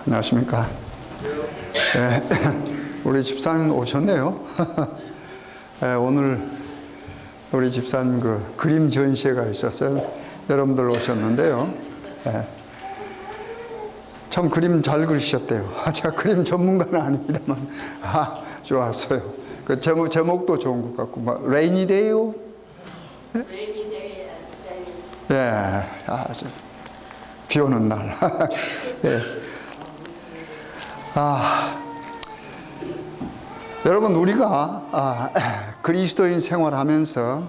안녕하십니까. 네, 우리 집사님 오셨네요. 네, 오늘 우리 집사님 그 그림 전시회가 있었어요. 여러분들 오셨는데요. 네, 참 그림 잘 그리셨대요. 제가 그림 전문가는 아닙니다만, 좋았어요. 그 제목도 좋은 것 같고, 뭐, 레이니 데이요? Rainy day and Venice. 예, 비 오는 날. 예. 여러분, 우리가 그리스도인 생활하면서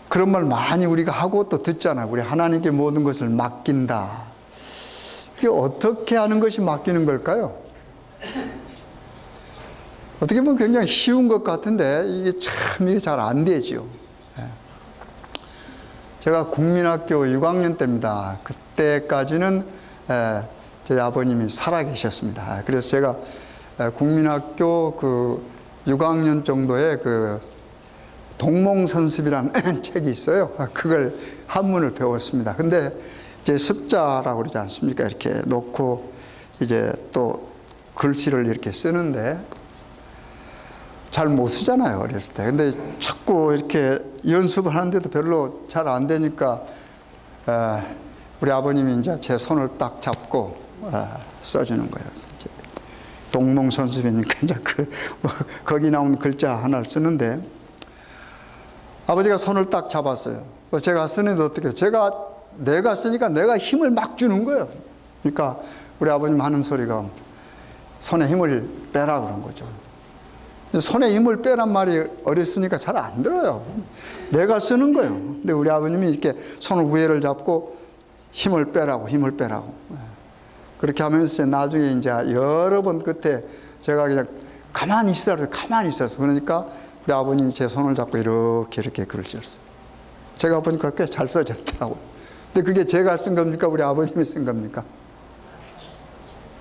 그런 말 많이 우리가 하고 또 듣잖아요. 우리 하나님께 모든 것을 맡긴다. 이게 어떻게 하는 것이 맡기는 걸까요? 어떻게 보면 굉장히 쉬운 것 같은데 이게 잘 안 되죠. 제가 국민학교 6학년 때입니다. 그때까지는 저희 아버님이 살아계셨습니다. 그래서 제가 국민학교 그 6학년 정도의 그 동몽선습이라는 책이 있어요. 그걸 한문을 배웠습니다. 근데 이제 습자라고 그러지 않습니까? 이렇게 놓고 이제 또 글씨를 이렇게 쓰는데 잘 못 쓰잖아요, 어렸을 때. 근데 자꾸 이렇게 연습을 하는데도 별로 잘 안 되니까 우리 아버님이 이제 제 손을 딱 잡고 써주는 거예요. 이제 동몽선습이니까 이제 거기 나온 글자 하나를 쓰는데 아버지가 손을 딱 잡았어요. 제가 쓰는데 어떻게 해요? 내가 쓰니까 내가 힘을 막 주는 거예요. 그러니까 우리 아버님 하는 소리가 손에 힘을 빼라 그런 거죠. 손에 힘을 빼란 말이 어렸으니까 잘 안 들어요. 내가 쓰는 거예요. 근데 우리 아버님이 이렇게 손을 위에를 잡고 힘을 빼라고. 그렇게 하면서 나중에 이제 여러 번 끝에 제가 그냥 가만히 있으라 그래서 가만히 있었어요. 그러니까 우리 아버님이 제 손을 잡고 이렇게 글을 썼어요. 제가 보니까 꽤 잘 써졌더라고요. 근데 그게 제가 쓴 겁니까? 우리 아버님이 쓴 겁니까?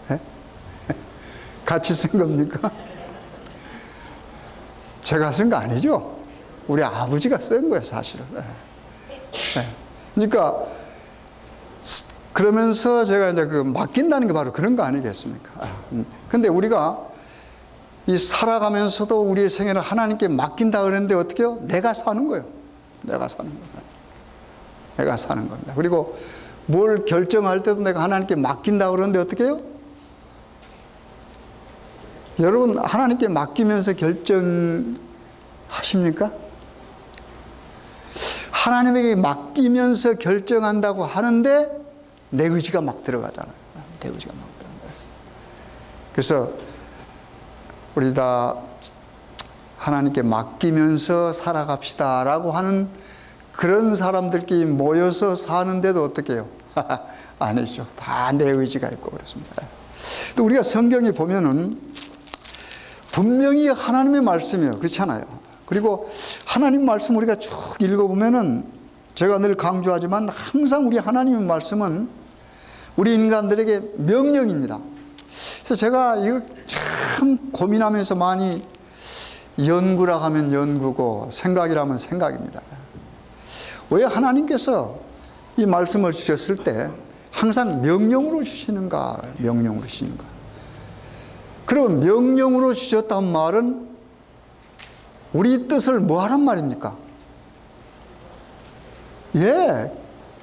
네? 같이 쓴 겁니까? 제가 쓴 거 아니죠? 우리 아버지가 쓴 거예요, 사실은. 그러니까, 그러면서 제가 이제 그 맡긴다는 게 바로 그런 거 아니겠습니까? 근데 우리가 이 살아가면서도 우리의 생애를 하나님께 맡긴다 그러는데 어떻게 해요? 내가 사는 거예요. 내가 사는 겁니다. 그리고 뭘 결정할 때도 내가 하나님께 맡긴다 그러는데 어떻게 해요? 여러분, 하나님께 맡기면서 결정하십니까? 하나님에게 맡기면서 결정한다고 하는데 내 의지가 막 들어가잖아요. 내 의지가 막 들어가요. 그래서 우리 다 하나님께 맡기면서 살아갑시다라고 하는 그런 사람들끼리 모여서 사는데도 어떻게 해요? 아니죠. 다 내 의지가 있고 그렇습니다. 또 우리가 성경에 보면은 분명히 하나님의 말씀이에요. 그렇잖아요. 그리고 하나님 말씀 우리가 쭉 읽어보면은 제가 늘 강조하지만 항상 우리 하나님의 말씀은 우리 인간들에게 명령입니다. 그래서 제가 이거 참 고민하면서 많이 연구라 하면 연구고 생각이라면 생각입니다. 왜 하나님께서 이 말씀을 주셨을 때 항상 명령으로 주시는가? 그럼 명령으로 주셨단 말은 우리 뜻을 뭐 하란 말입니까?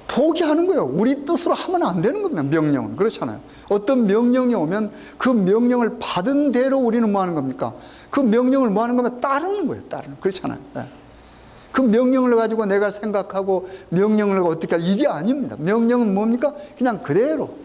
포기하는 거예요. 우리 뜻으로 하면 안 되는 겁니다. 명령은. 그렇잖아요. 어떤 명령이 오면 그 명령을 받은 대로 우리는 뭐 하는 겁니까? 그 명령을 뭐 하는 거면 따르는 거예요. 그렇잖아요. 그 명령을 가지고 내가 생각하고 명령을 어떻게 할 이게 아닙니다. 명령은 뭡니까? 그냥 그대로.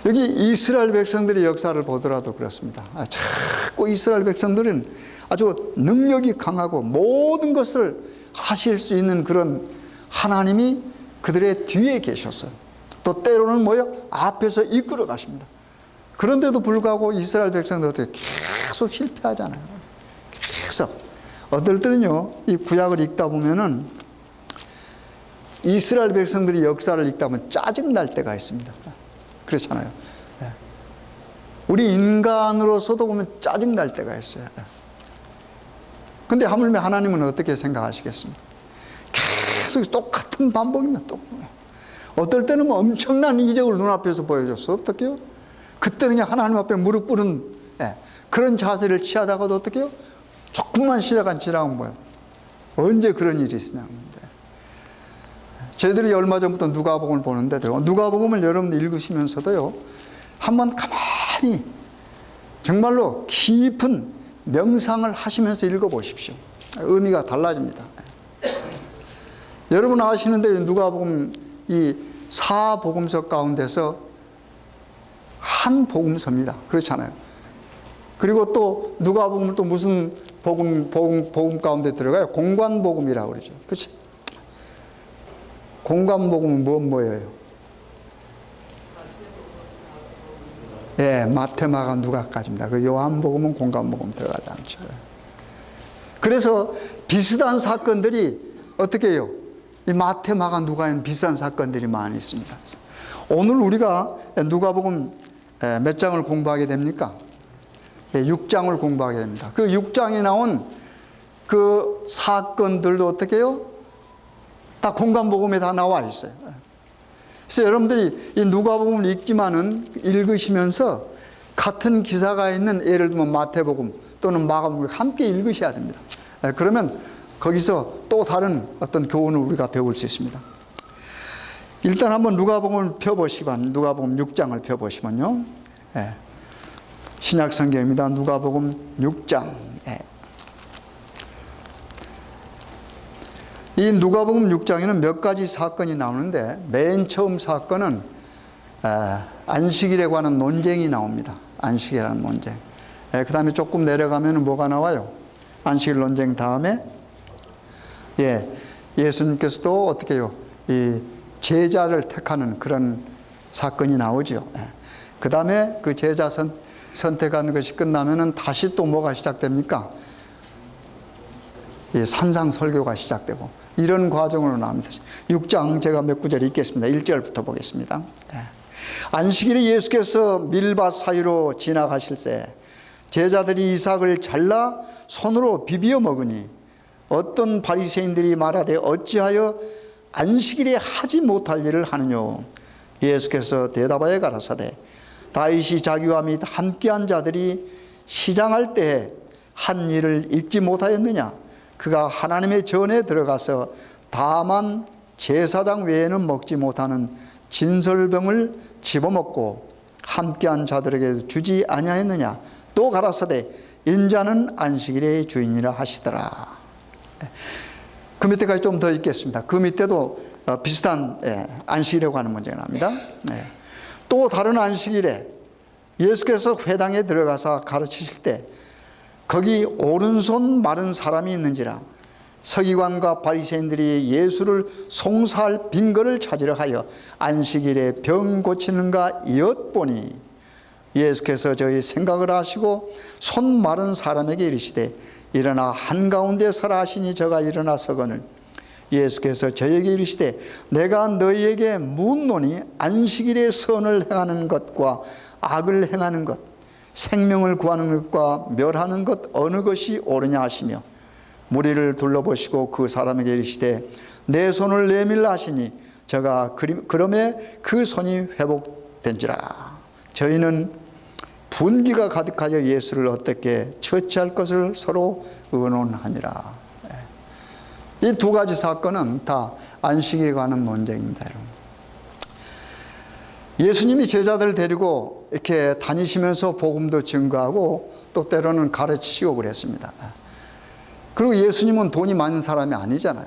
여기 이스라엘 백성들의 역사를 보더라도 그렇습니다. 자꾸 이스라엘 백성들은 아주 능력이 강하고 모든 것을 하실 수 있는 그런 하나님이 그들의 뒤에 계셨어요. 또 때로는 뭐요? 앞에서 이끌어 가십니다. 그런데도 불구하고 이스라엘 백성들 어떻게 계속 실패하잖아요. 계속. 어떨 때는요, 이 구약을 읽다 보면은 이스라엘 백성들이 역사를 읽다 보면 짜증날 때가 있습니다. 그렇잖아요. 우리 인간으로서도 보면 짜증날 때가 있어요. 근데 하물며 하나님은 어떻게 생각하시겠습니까? 계속 똑같은 반복입니다. 어떨 때는 뭐 엄청난 이적을 눈앞에서 보여줬어. 어떡해요? 그때는 그냥 하나님 앞에 무릎 꿇은 그런 자세를 취하다가도 어떡해요? 조금만 지나가면 뭐예요? 언제 그런 일이 있으냐. 저희들이 얼마 전부터 누가복음을 보는데도요. 누가복음을 여러분들 읽으시면서도요. 한번 가만히 정말로 깊은 명상을 하시면서 읽어보십시오. 의미가 달라집니다. 여러분 아시는데 누가복음 이 사복음서 가운데서 한 복음서입니다. 그렇잖아요. 그리고 또 누가복음은 또 무슨 복음 가운데 들어가요? 공관복음이라고 그러죠. 그렇지? 공관복음은 뭐예요? 예, 마태, 마가, 누가까지입니다. 그 요한복음은 공관복음 들어가지 않죠. 그래서 비슷한 사건들이 어떻게 해요? 이 마태, 마가, 누가에는 비슷한 사건들이 많이 있습니다. 오늘 우리가 누가복음 몇 장을 공부하게 됩니까? 6장을 공부하게 됩니다. 그 6장에 나온 그 사건들도 어떻게 해요? 다 공관복음에 다 나와 있어요. 그래서 여러분들이 이 누가복음을 읽으시면서 같은 기사가 있는 예를 들면 마태복음 또는 마가복음을 함께 읽으셔야 됩니다. 그러면 거기서 또 다른 어떤 교훈을 우리가 배울 수 있습니다. 일단 한번 누가복음을 펴보시면 누가복음 6장을 펴보시면요. 신약 성경입니다. 누가복음 6장. 이 누가복음 6장에는 몇 가지 사건이 나오는데 맨 처음 사건은 안식일에 관한 논쟁이 나옵니다. 안식이라는 논쟁. 그 다음에 조금 내려가면 뭐가 나와요? 안식일 논쟁 다음에 예수님께서도 어떻게 해요? 이 제자를 택하는 그런 사건이 나오죠. 그 다음에 그 제자 선택하는 것이 끝나면은 다시 또 뭐가 시작됩니까? 산상 설교가 시작되고 이런 과정으로 나옵니다. 6장 제가 몇 구절 읽겠습니다. 1절부터 보겠습니다. 안식일에 예수께서 밀밭 사이로 지나가실새 제자들이 이삭을 잘라 손으로 비비어 먹으니 어떤 바리새인들이 말하되 어찌하여 안식일에 하지 못할 일을 하느뇨. 예수께서 대답하여 가라사대 다윗이 자기와 및 함께한 자들이 시장할 때에 한 일을 잊지 못하였느냐. 그가 하나님의 전에 들어가서 다만 제사장 외에는 먹지 못하는 진설병을 집어먹고 함께한 자들에게 주지 아니하였느냐. 또 가라사대 인자는 안식일의 주인이라 하시더라. 그 밑에까지 좀 더 읽겠습니다. 그 밑에도 비슷한 안식일에 관한 문제가 납니다. 또 다른 안식일에 예수께서 회당에 들어가서 가르치실 때 거기 오른손 마른 사람이 있는지라 서기관과 바리새인들이 예수를 송사할 빈거를 찾으려 하여 안식일에 병 고치는가 엿보니 예수께서 저희 생각을 하시고 손 마른 사람에게 이르시되 일어나 한가운데 서라 하시니 저가 일어나 서거늘 예수께서 저에게 이르시되 내가 너희에게 묻노니 안식일에 선을 행하는 것과 악을 행하는 것 생명을 구하는 것과 멸하는 것 어느 것이 옳으냐 하시며 무리를 둘러보시고 그 사람에게 이르시되 내 손을 내밀라 하시니 저가 그러매 그 손이 회복된지라. 저희는 분기가 가득하여 예수를 어떻게 처치할 것을 서로 의논하니라. 이 두 가지 사건은 다 안식일에 관한 논쟁입니다. 여러분. 예수님이 제자들을 데리고 이렇게 다니시면서 복음도 증거하고 또 때로는 가르치시고 그랬습니다. 그리고 예수님은 돈이 많은 사람이 아니잖아요.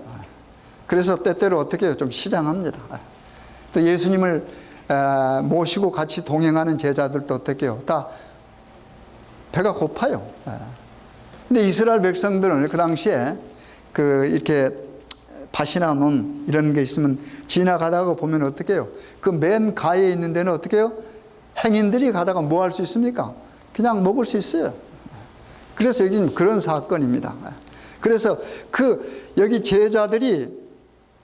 그래서 때때로 어떻게 해요? 좀 시장합니다. 또 예수님을 모시고 같이 동행하는 제자들도 어떻게 해요? 다 배가 고파요. 근데 이스라엘 백성들은 그 당시에 이렇게 밭이나 논 이런 게 있으면 지나가다가 보면 어떻게 해요? 그 맨 가에 있는 데는 어떻게 해요? 행인들이 가다가 뭐 할 수 있습니까? 그냥 먹을 수 있어요. 그래서 여기는 그런 사건입니다. 그래서 여기 제자들이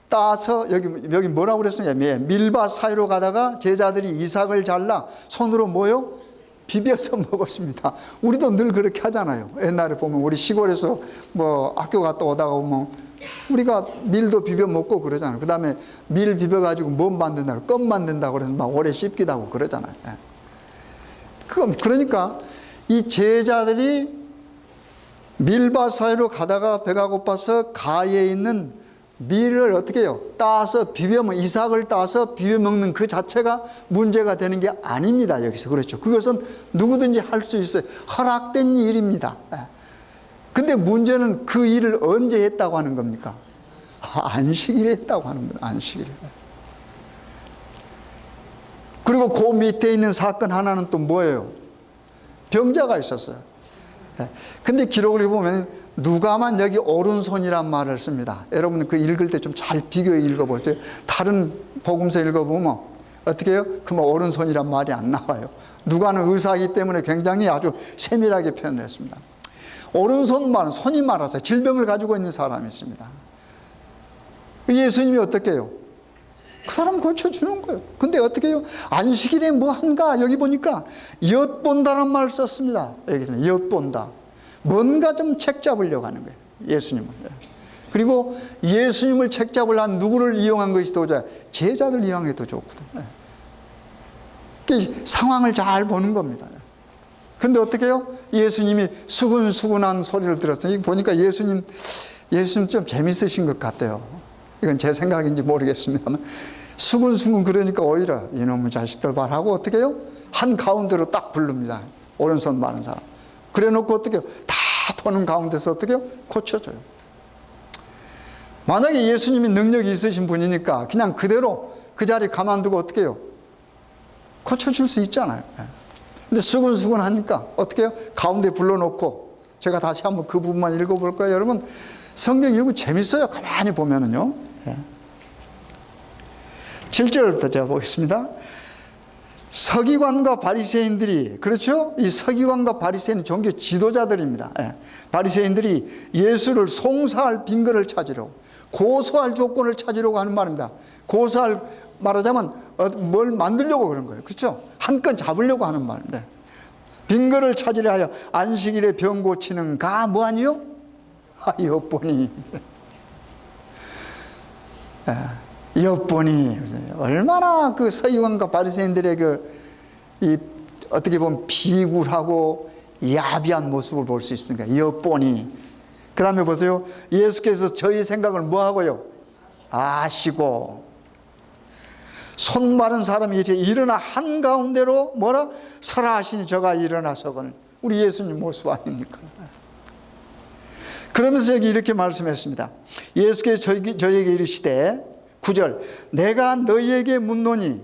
따서 여기 뭐라고 그랬습니까? 밀밭 사이로 가다가 제자들이 이삭을 잘라 손으로 뭐요? 비벼서 먹었습니다. 우리도 늘 그렇게 하잖아요. 옛날에 보면 우리 시골에서 뭐 학교 갔다 오다가 보면 우리가 밀도 비벼 먹고 그러잖아요. 그 다음에 밀 비벼가지고 뭐 만든다고, 껌 만든다고 그래서 막 오래 씹기도 하고 그러잖아요. 그러니까 이 제자들이 밀밭 사이로 가다가 배가 고파서 가에 있는 밀을 어떻게 해요? 따서 이삭을 따서 비벼 먹는 그 자체가 문제가 되는 게 아닙니다. 여기서 그렇죠. 그것은 누구든지 할 수 있어요. 허락된 일입니다. 근데 문제는 그 일을 언제 했다고 하는 겁니까? 안식일에 했다고 하는 거예요. 안식일에. 그리고 그 밑에 있는 사건 하나는 또 뭐예요? 병자가 있었어요. 근데 기록을 보면 누가만 여기 오른손이란 말을 씁니다. 여러분 그 읽을 때 좀 잘 비교해 읽어보세요. 다른 복음서 읽어보면 어떻게 해요? 그만 오른손이란 말이 안 나와요. 누가는 의사이기 때문에 굉장히 아주 세밀하게 표현을 했습니다. 오른손 말은 손이 말아서 질병을 가지고 있는 사람이 있습니다. 예수님이 어떻게 해요? 그 사람 고쳐주는 거예요. 근데 어떻게 해요? 안식일에 뭐 한가? 여기 보니까 엿본다는 말을 썼습니다. 여기는 엿본다. 뭔가 좀 책 잡으려고 하는 거예요. 예수님을. 그리고 예수님을 책 잡으려면 누구를 이용한 것이 더 좋아요? 제자들 이용해 더 좋거든요. 상황을 잘 보는 겁니다. 근데 어떻게 해요? 예수님이 수근수근한 소리를 들었어요. 보니까 예수님 좀 재밌으신 것 같아요. 이건 제 생각인지 모르겠습니다만 수근수근 그러니까 오히려 이놈의 자식들 말하고 어떻게 해요? 한 가운데로 딱 부릅니다. 오른손 마른 사람. 그래 놓고 어떻게 해요? 다 보는 가운데서 어떻게 해요? 고쳐줘요. 만약에 예수님이 능력이 있으신 분이니까 그냥 그대로 그 자리에 가만두고 어떻게 해요? 고쳐줄 수 있잖아요. 근데 수근수근 하니까 어떻게 해요? 가운데 불러놓고 제가 다시 한번 그 부분만 읽어볼 거예요. 여러분 성경 읽으면 재밌어요. 가만히 보면은요. 7절부터 제가 보겠습니다. 서기관과 바리새인들이, 그렇죠? 이 서기관과 바리새인은 종교 지도자들입니다. 바리새인들이 예수를 송사할 빈거를 찾으려고, 고소할 조건을 찾으려고 하는 말입니다. 고소할, 말하자면 뭘 만들려고 그런 거예요. 그렇죠? 한 건 잡으려고 하는 말인데, 빈거를 찾으려 하여 안식일에 병 고치는 가 뭐하니요? 엿보니. 엿보니 얼마나 그 서기관과 바리새인들의 이 어떻게 보면 비굴하고 야비한 모습을 볼 수 있습니까? 엿보니. 그 다음에 보세요. 예수께서 저희 생각을 뭐 하고요? 아시고. 손 마른 사람이 이제 일어나 한가운데로 뭐라? 설하 하시니 저가 일어나서거늘. 우리 예수님 모습 아닙니까? 그러면서 여기 이렇게 말씀했습니다. 예수께서 저에게 이르시되 9절 내가 너희에게 묻노니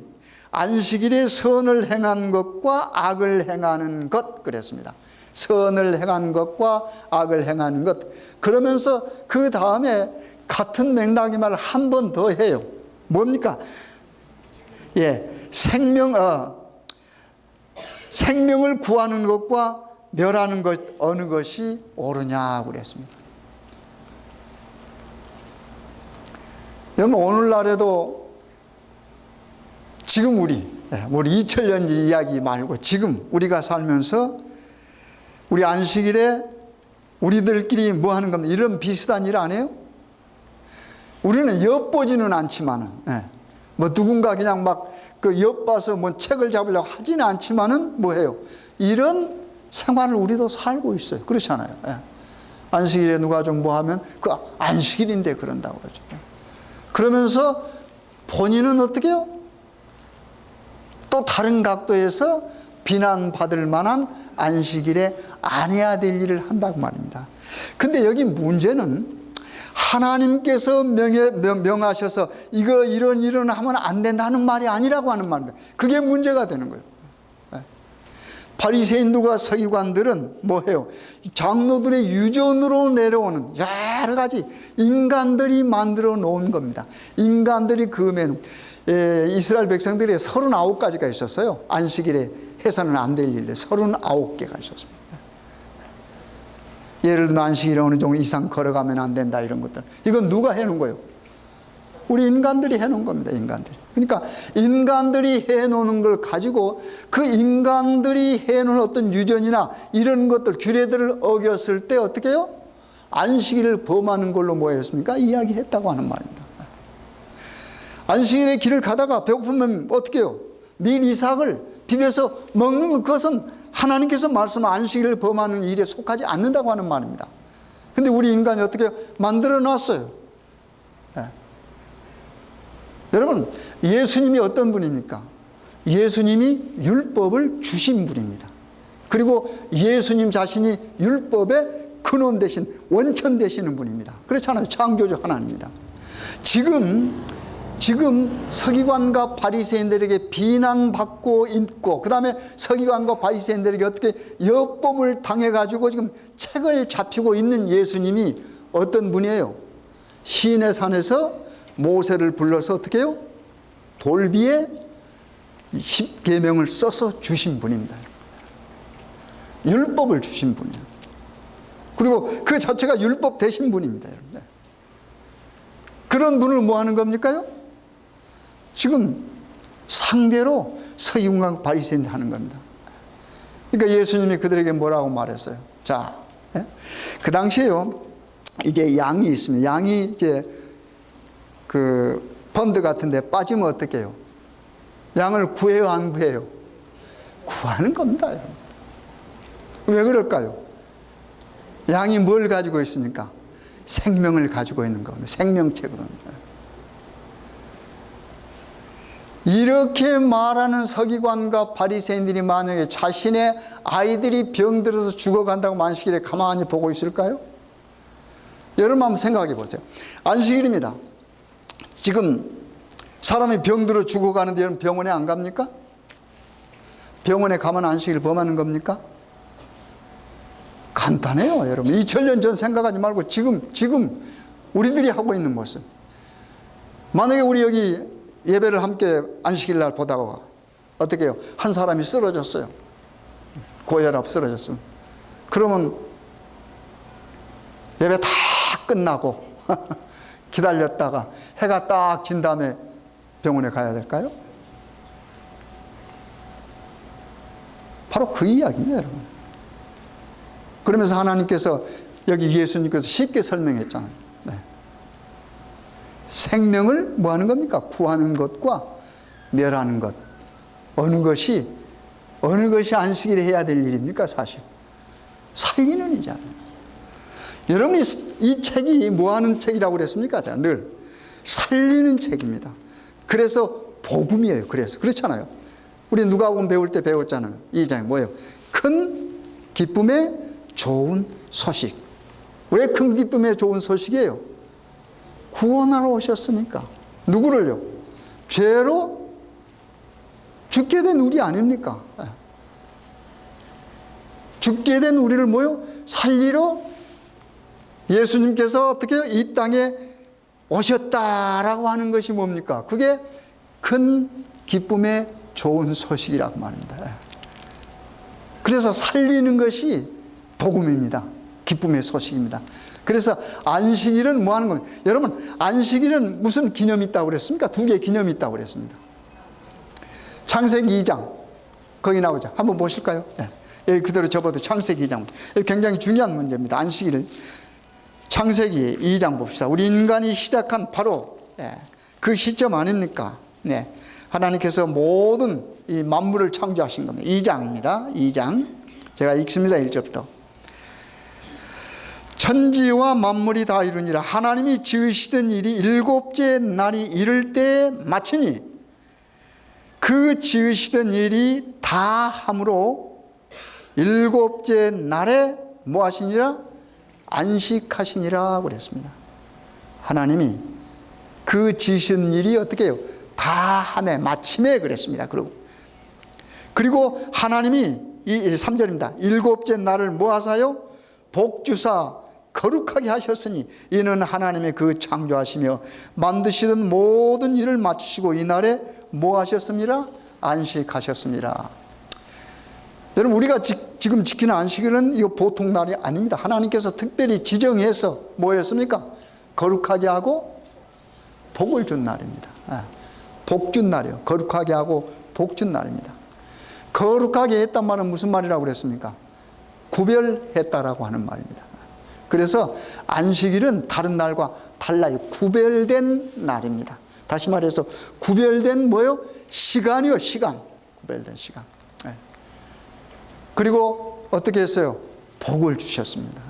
안식일에 선을 행한 것과 악을 행하는 것 그랬습니다. 선을 행한 것과 악을 행하는 것. 그러면서 그 다음에 같은 맥락의 말을 한 번 더 해요. 뭡니까? 생명을 구하는 것과 멸하는 것 어느 것이 옳으냐고 그랬습니다. 여러분 오늘날에도 지금 우리 2000년 이야기 말고 지금 우리가 살면서 우리 안식일에 우리들끼리 뭐 하는 겁니까? 이런 비슷한 일 안 해요? 우리는 엿보지는 않지만은 뭐 누군가 그냥 막 그 엿봐서 뭐 책을 잡으려고 하지는 않지만은 뭐 해요? 이런 생활을 우리도 살고 있어요. 그렇잖아요. 안식일에 누가 좀 뭐 하면 그 안식일인데 그런다고 그러죠. 그러면서 본인은 어떻게 해요? 또 다른 각도에서 비난받을 만한 안식일에 안 해야 될 일을 한다고 말입니다. 근데 여기 문제는 하나님께서 명하셔서 이거 이런 일은 하면 안 된다는 말이 아니라고 하는 말입니다. 그게 문제가 되는 거예요. 바리새인들과 서기관들은 뭐해요? 장로들의 유전으로 내려오는 여러 가지 인간들이 만들어 놓은 겁니다. 인간들이 이스라엘 백성들이 39가지가 있었어요. 안식일에 해서는 안 될 일들 39개가 있었습니다. 예를 들면 안식일에 어느 정도 이상 걸어가면 안 된다 이런 것들. 이건 누가 해놓은 거예요? 우리 인간들이 해놓은 겁니다. 인간들이. 그러니까 인간들이 해놓는 걸 가지고 그 인간들이 해놓은 어떤 유전이나 이런 것들, 규례들을 어겼을 때 어떻게 해요? 안식일을 범하는 걸로 뭐 했습니까? 이야기했다고 하는 말입니다. 안식일의 길을 가다가 배고프면 어떻게 해요? 밀 이삭을 비벼서 먹는 것, 그것은 하나님께서 말씀한 안식일을 범하는 일에 속하지 않는다고 하는 말입니다. 근데 우리 인간이 어떻게 해요? 만들어 놨어요. 네. 여러분, 예수님이 어떤 분입니까? 예수님이 율법을 주신 분입니다. 그리고 예수님 자신이 율법의 근원 되신, 원천 되시는 분입니다. 그렇잖아요. 창조주 하나님입니다. 지금 서기관과 바리새인들에게 비난받고 있고, 그 다음에 서기관과 바리새인들에게 어떻게 엿봄을 당해가지고 지금 책을 잡히고 있는 예수님이 어떤 분이에요? 시내 산에서 모세를 불러서 어떻게 해요? 돌비에 10계명을 써서 주신 분입니다. 율법을 주신 분이에요. 그리고 그 자체가 율법 되신 분입니다. 여러분. 그런 분을 뭐 하는 겁니까요? 지금 상대로 서기관과 바리새인들 하는 겁니다. 그러니까 예수님이 그들에게 뭐라고 말했어요? 자, 그 당시에요, 이제 양이 있습니다. 양이 이제 그 펀드 같은데 빠지면 어떻게 해요? 양을 구해요, 안 구해요? 구하는 겁니다, 여러분. 왜 그럴까요? 양이 뭘 가지고 있으니까? 생명을 가지고 있는 겁니다. 생명체거든요. 이렇게 말하는 서기관과 바리새인들이 만약에 자신의 아이들이 병들어서 죽어간다고 안식일에 가만히 보고 있을까요? 여러분 한번 생각해 보세요. 안식일입니다. 지금 사람이 병들어 죽어가는데 여러분 병원에 안 갑니까? 병원에 가면 안식일 범하는 겁니까? 간단해요, 여러분. 2000년 전 생각하지 말고 지금 우리들이 하고 있는 모습. 만약에 우리 여기 예배를 함께 안식일 날 보다가 어떻게 해요? 한 사람이 쓰러졌어요. 고혈압 쓰러졌으면. 그러면 예배 다 끝나고 기다렸다가 해가 딱 진 다음에 병원에 가야 될까요? 바로 그 이야기입니다, 여러분. 그러면서 하나님께서 여기 예수님께서 쉽게 설명했잖아요. 네. 생명을 뭐 하는 겁니까? 구하는 것과 멸하는 것. 어느 것이 안식일에 해야 될 일입니까? 사실 살리는 일이잖아요. 여러분이 이 책이 뭐 하는 책이라고 그랬습니까? 자, 늘 살리는 책입니다. 그래서 복음이에요. 그래서 그렇잖아요. 우리 누가복음 배울 때 배웠잖아요. 이 장이 뭐예요? 큰 기쁨의 좋은 소식. 왜 큰 기쁨의 좋은 소식이에요? 구원하러 오셨으니까. 누구를요? 죄로 죽게 된 우리 아닙니까? 죽게 된 우리를 뭐요? 살리러 예수님께서 어떻게 이 땅에 오셨다라고 하는 것이 뭡니까? 그게 큰 기쁨의 좋은 소식이라고 말합니다. 그래서 살리는 것이 복음입니다. 기쁨의 소식입니다. 그래서 안식일은 뭐 하는 겁니까? 여러분, 안식일은 무슨 기념이 있다고 그랬습니까? 두 개의 기념이 있다고 그랬습니다. 창세기 2장 거기 나오죠. 한번 보실까요? 네. 여기 그대로 접어도 창세기 2장. 굉장히 중요한 문제입니다. 안식일. 창세기 2장 봅시다. 우리 인간이 시작한 바로 그 시점 아닙니까? 네. 하나님께서 모든 이 만물을 창조하신 겁니다. 2장입니다. 2장. 제가 읽습니다. 1절부터. 천지와 만물이 다 이루니라. 하나님이 지으시던 일이 일곱째 날이 이를 때에 마치니 그 지으시던 일이 다 함으로 일곱째 날에 뭐 하시니라? 안식하시니라 그랬습니다. 하나님이 그 지으신 일이 어떻게 해요? 다 함에 마침에 그랬습니다. 그리고 하나님이 이 3절입니다. 일곱째 날을 뭐 하사요? 복주사 거룩하게 하셨으니 이는 하나님의 그 창조하시며 만드시던 모든 일을 마치시고 이날에 뭐 하셨습니다? 안식하셨습니다. 여러분, 우리가 지금 지키는 안식일은 이거 보통 날이 아닙니다. 하나님께서 특별히 지정해서 뭐 했습니까? 거룩하게 하고 복을 준 날입니다. 복 준 날이요. 거룩하게 하고 복 준 날입니다. 거룩하게 했단 말은 무슨 말이라고 그랬습니까? 구별했다라고 하는 말입니다. 그래서 안식일은 다른 날과 달라요. 구별된 날입니다. 다시 말해서 구별된 뭐요? 시간이요. 시간. 구별된 시간. 그리고 어떻게 했어요? 복을 주셨습니다.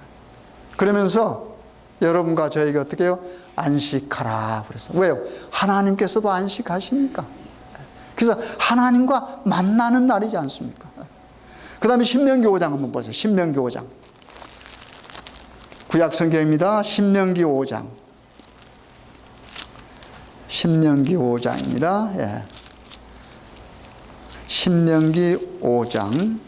그러면서 여러분과 저에게 어떻게 해요? 안식하라 그랬어요. 왜요? 하나님께서도 안식하시니까. 그래서 하나님과 만나는 날이지 않습니까? 그 다음에 신명기 5장 한번 보세요. 신명기 5장. 구약 성경입니다. 신명기 5장. 신명기 5장입니다. 예. 신명기 5장.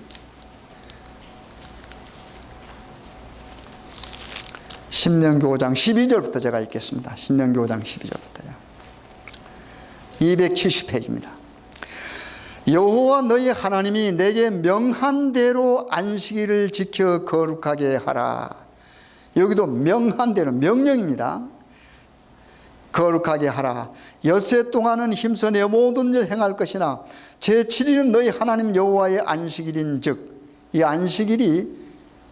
신명기 5장 12절부터 제가 읽겠습니다. 신명기 5장 12절부터요. 270페이지입니다. 여호와 너희 하나님이 내게 명한 대로 안식일을 지켜 거룩하게 하라. 여기도 명한 대로 명령입니다. 거룩하게 하라. 엿새 동안은 힘써 내 모든 일 행할 것이나 제7일은 너희 하나님 여호와의 안식일인즉, 이 안식일이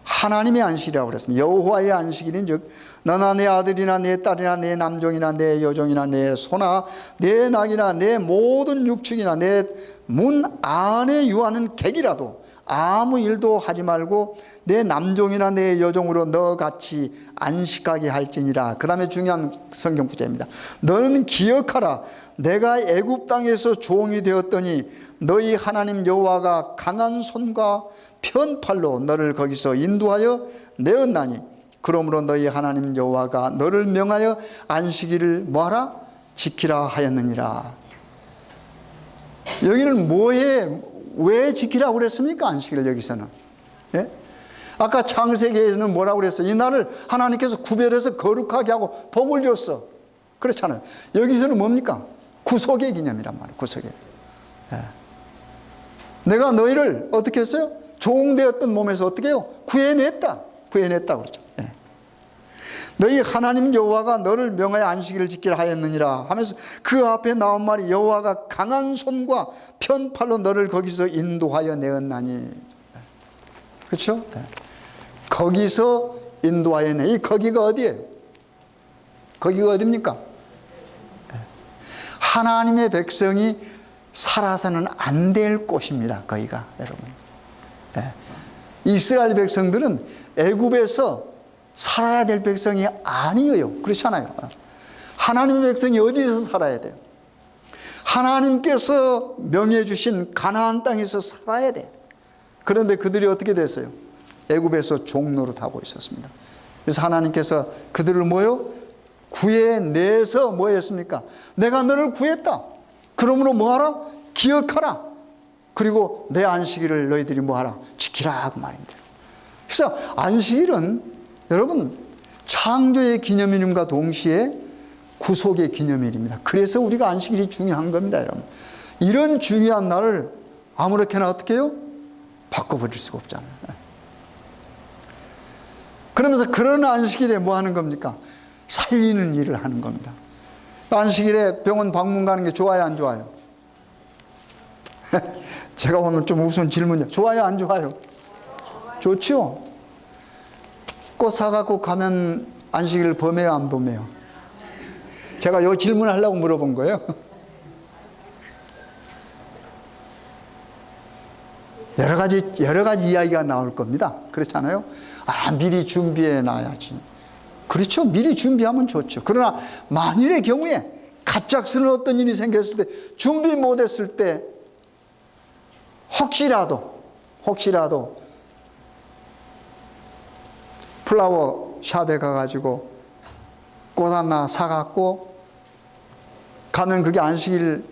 하나님의 안식이라고 그랬습니다. 여호와의 안식일인즉 너나 내 아들이나 내 딸이나 내 남종이나 내 여종이나 내 소나 내 낙이나 내 모든 육축이나 내 문 안에 유하는 객이라도 아무 일도 하지 말고 내 남종이나 내 여종으로 너같이 안식하게 할지니라. 그 다음에 중요한 성경 구절입니다. 너는 기억하라. 내가 애굽 땅에서 종이 되었더니 너희 하나님 여호와가 강한 손과 편팔로 너를 거기서 인도하여 내었나니 그러므로 너희 하나님 여호와가 너를 명하여 안식일을 뭐하라? 지키라 하였느니라. 여기는 왜 지키라고 그랬습니까? 안식일을 여기서는. 예? 아까 창세기에는 뭐라고 그랬어요? 이 날을 하나님께서 구별해서 거룩하게 하고 복을 줬어. 그렇잖아요. 여기서는 뭡니까? 구속의 기념이란 말이에요. 구속의. 예. 내가 너희를 어떻게 했어요? 종되었던 몸에서 어떻게 해요? 구해냈다. 구해냈다 그러죠. 예. 너희 하나님 여호와가 너를 명하여 안식일을 지키라 하였느니라 하면서 그 앞에 나온 말이 여호와가 강한 손과 편팔로 너를 거기서 인도하여 내었나니. 그렇죠? 네. 거기서 인도하여 내. 이 거기가 어디예요? 거기가 어디입니까? 네. 하나님의 백성이 살아서는 안 될 곳입니다. 거기가 여러분. 네. 이스라엘 백성들은 애굽에서 살아야 될 백성이 아니에요. 그렇잖아요. 하나님의 백성이 어디서 살아야 돼요? 하나님께서 명해 주신 가나안 땅에서 살아야 돼요. 그런데 그들이 어떻게 됐어요? 애굽에서 종노릇하고 있었습니다. 그래서 하나님께서 그들을 뭐요? 구해내서 뭐 했습니까? 내가 너를 구했다. 그러므로 뭐하라? 기억하라. 그리고 내 안식일을 너희들이 뭐하라? 지키라 그 말입니다. 그래서 안식일은 여러분 창조의 기념일임과 동시에 구속의 기념일입니다. 그래서 우리가 안식일이 중요한 겁니다. 여러분. 이런 중요한 날을 아무렇게나 어떻게 해요? 바꿔버릴 수가 없잖아요. 그러면서 그런 안식일에 뭐 하는 겁니까? 살리는 일을 하는 겁니다. 안식일에 병원 방문 가는 게 좋아요, 안 좋아요? 제가 오늘 좀 우스운 질문이에요. 좋아요, 안 좋아요? 좋죠? 꽃 사갖고 가면 안식일 범해요, 안 범해요? 제가 이 질문을 하려고 물어본 거예요. 여러 가지 이야기가 나올 겁니다. 그렇잖아요? 미리 준비해 놔야지. 그렇죠. 미리 준비하면 좋죠. 그러나 만일의 경우에 갑작스러운 어떤 일이 생겼을 때, 준비 못했을 때, 혹시라도 플라워 샵에 가가지고 꽃 하나 사갖고 가면 그게 안식일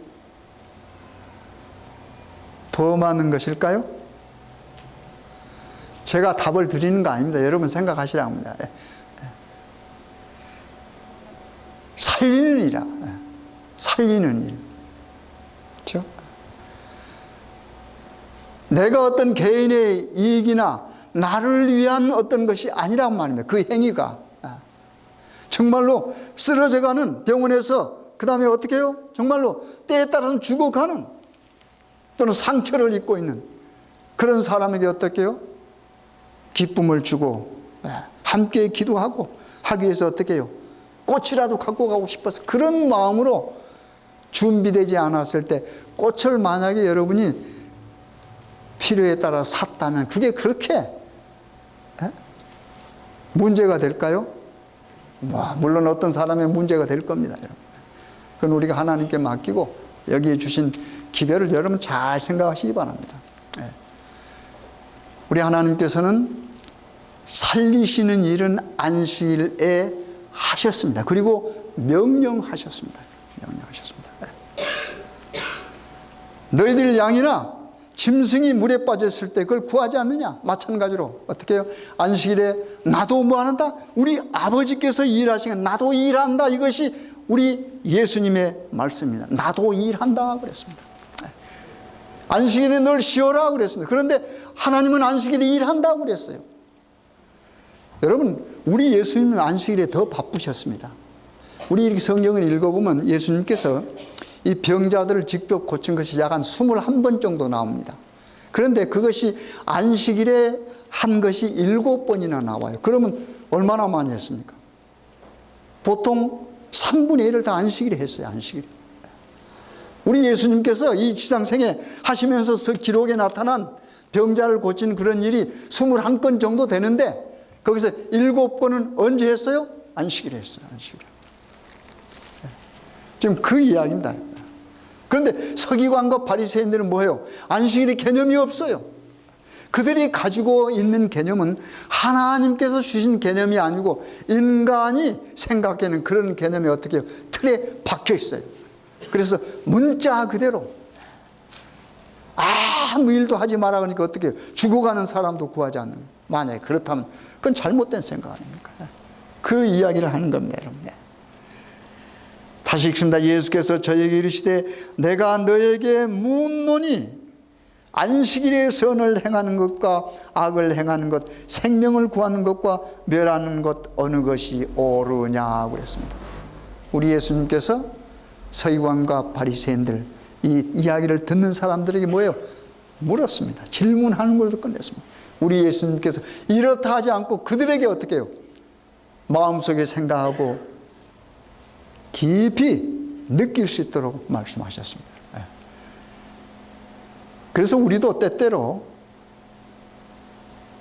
범하는 것일까요? 제가 답을 드리는 거 아닙니다. 여러분 생각하시라 합니다. 살리는 일이라. 살리는 일. 그렇죠? 내가 어떤 개인의 이익이나 나를 위한 어떤 것이 아니란 말입니다. 그 행위가. 정말로 쓰러져가는 병원에서 그 다음에 어떻게 해요? 정말로 때에 따라서는 죽어가는 또는 상처를 입고 있는 그런 사람에게 어떻게 해요? 기쁨을 주고 함께 기도하고 하기 위해서 어떻게 해요? 꽃이라도 갖고 가고 싶어서 그런 마음으로 준비되지 않았을 때 꽃을 만약에 여러분이 필요에 따라 샀다면 그게 그렇게 문제가 될까요? 물론 어떤 사람의 문제가 될 겁니다, 여러분. 그건 우리가 하나님께 맡기고 여기에 주신 기별을 여러분 잘 생각하시기 바랍니다. 우리 하나님께서는 살리시는 일은 안식일에 하셨습니다. 그리고 명령하셨습니다. 명령하셨습니다. 너희들 양이나 짐승이 물에 빠졌을 때 그걸 구하지 않느냐? 마찬가지로 어떻게 해요? 안식일에 나도 뭐 한다? 우리 아버지께서 일하시면 나도 일한다. 이것이 우리 예수님의 말씀입니다. 나도 일한다 그랬습니다. 안식일에 널 쉬어라 그랬습니다. 그런데 하나님은 안식일에 일한다고 그랬어요. 여러분, 우리 예수님은 안식일에 더 바쁘셨습니다. 우리 이렇게 성경을 읽어보면 예수님께서 이 병자들을 직접 고친 것이 약 한 21번 정도 나옵니다. 그런데 그것이 안식일에 한 것이 7번이나 나와요. 그러면 얼마나 많이 했습니까? 보통 3분의 1을 다 안식일에 했어요. 안식일에. 우리 예수님께서 이 지상생에 하시면서 기록에 나타난 병자를 고친 그런 일이 21건 정도 되는데 거기서 7건은 언제 했어요? 안식일에 했어요. 안식일에. 지금 그 이야기입니다. 그런데 서기관과 바리새인들은 뭐예요? 안식일의 개념이 없어요. 그들이 가지고 있는 개념은 하나님께서 주신 개념이 아니고 인간이 생각하는 그런 개념이 어떻게 해요? 틀에 박혀 있어요. 그래서 문자 그대로 아무 일도 하지 마라 그러니까 어떻게 해요? 죽어가는 사람도 구하지 않는. 만약에 그렇다면 그건 잘못된 생각 아닙니까? 그 이야기를 하는 겁니다, 여러분. 다시 읽습니다. 예수께서 저에게 이르시되 내가 너에게 묻노니 안식일에 선을 행하는 것과 악을 행하는 것, 생명을 구하는 것과 멸하는 것 어느 것이 옳으냐 그랬습니다. 우리 예수님께서 서기관과 바리새인들 이 이야기를 듣는 사람들에게 뭐예요? 물었습니다. 질문하는 걸로 끝냈습니다. 우리 예수님께서 이렇다 하지 않고 그들에게 어떻게 해요? 마음속에 생각하고 깊이 느낄 수 있도록 말씀하셨습니다. 그래서 우리도 때때로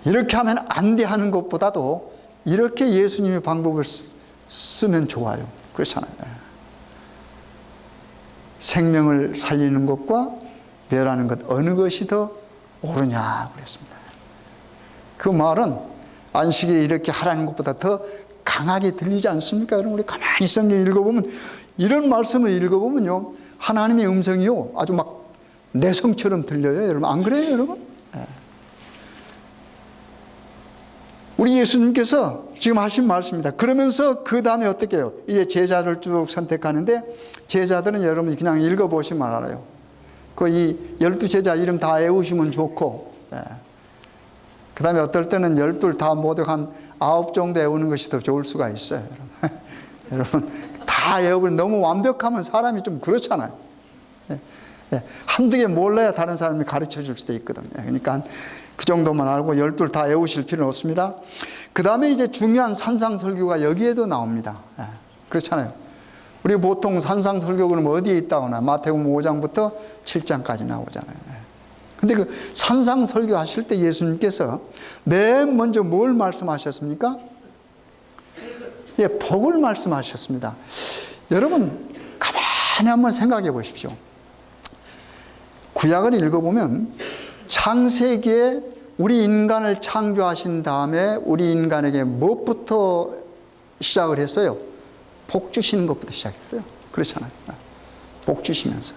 이렇게 하면 안 돼 하는 것보다도 이렇게 예수님의 방법을 쓰면 좋아요. 그렇잖아요. 생명을 살리는 것과 멸하는 것 어느 것이 더 옳으냐 그랬습니다. 그 말은 안식일에 이렇게 하라는 것보다 더 강하게 들리지 않습니까? 여러분, 우리 가만히 성경 읽어보면 이런 말씀을 읽어보면요 하나님의 음성이요 아주 막 내성처럼 들려요. 여러분 안 그래요, 여러분? 우리 예수님께서 지금 하신 말씀입니다. 그러면서 그 다음에 어떻게 해요? 이제 제자를 쭉 선택하는데 제자들은 여러분이 그냥 읽어보시면 알아요. 이 12제자 이름 다 외우시면 좋고 그 다음에 어떨 때는 12 다 모두 한 9 정도 외우는 것이 더 좋을 수가 있어요. 여러분 다 외우면 너무 완벽하면 사람이 좀 그렇잖아요. 한두 개 몰라야 다른 사람이 가르쳐 줄 수도 있거든요. 그러니까 그 정도만 알고 12 다 외우실 필요는 없습니다. 그 다음에 이제 중요한 산상설교가 여기에도 나옵니다. 그렇잖아요. 우리 보통 산상설교는 어디에 있다거나 마태복음 5장부터 7장까지 나오잖아요. 근데 그 산상설교 하실 때 예수님께서 맨 먼저 뭘 말씀하셨습니까? 복을 말씀하셨습니다. 여러분 가만히 한번 생각해 보십시오. 구약을 읽어보면 창세기에 우리 인간을 창조하신 다음에 우리 인간에게 무엇부터 시작을 했어요? 복 주시는 것부터 시작했어요. 그렇잖아요. 복 주시면서.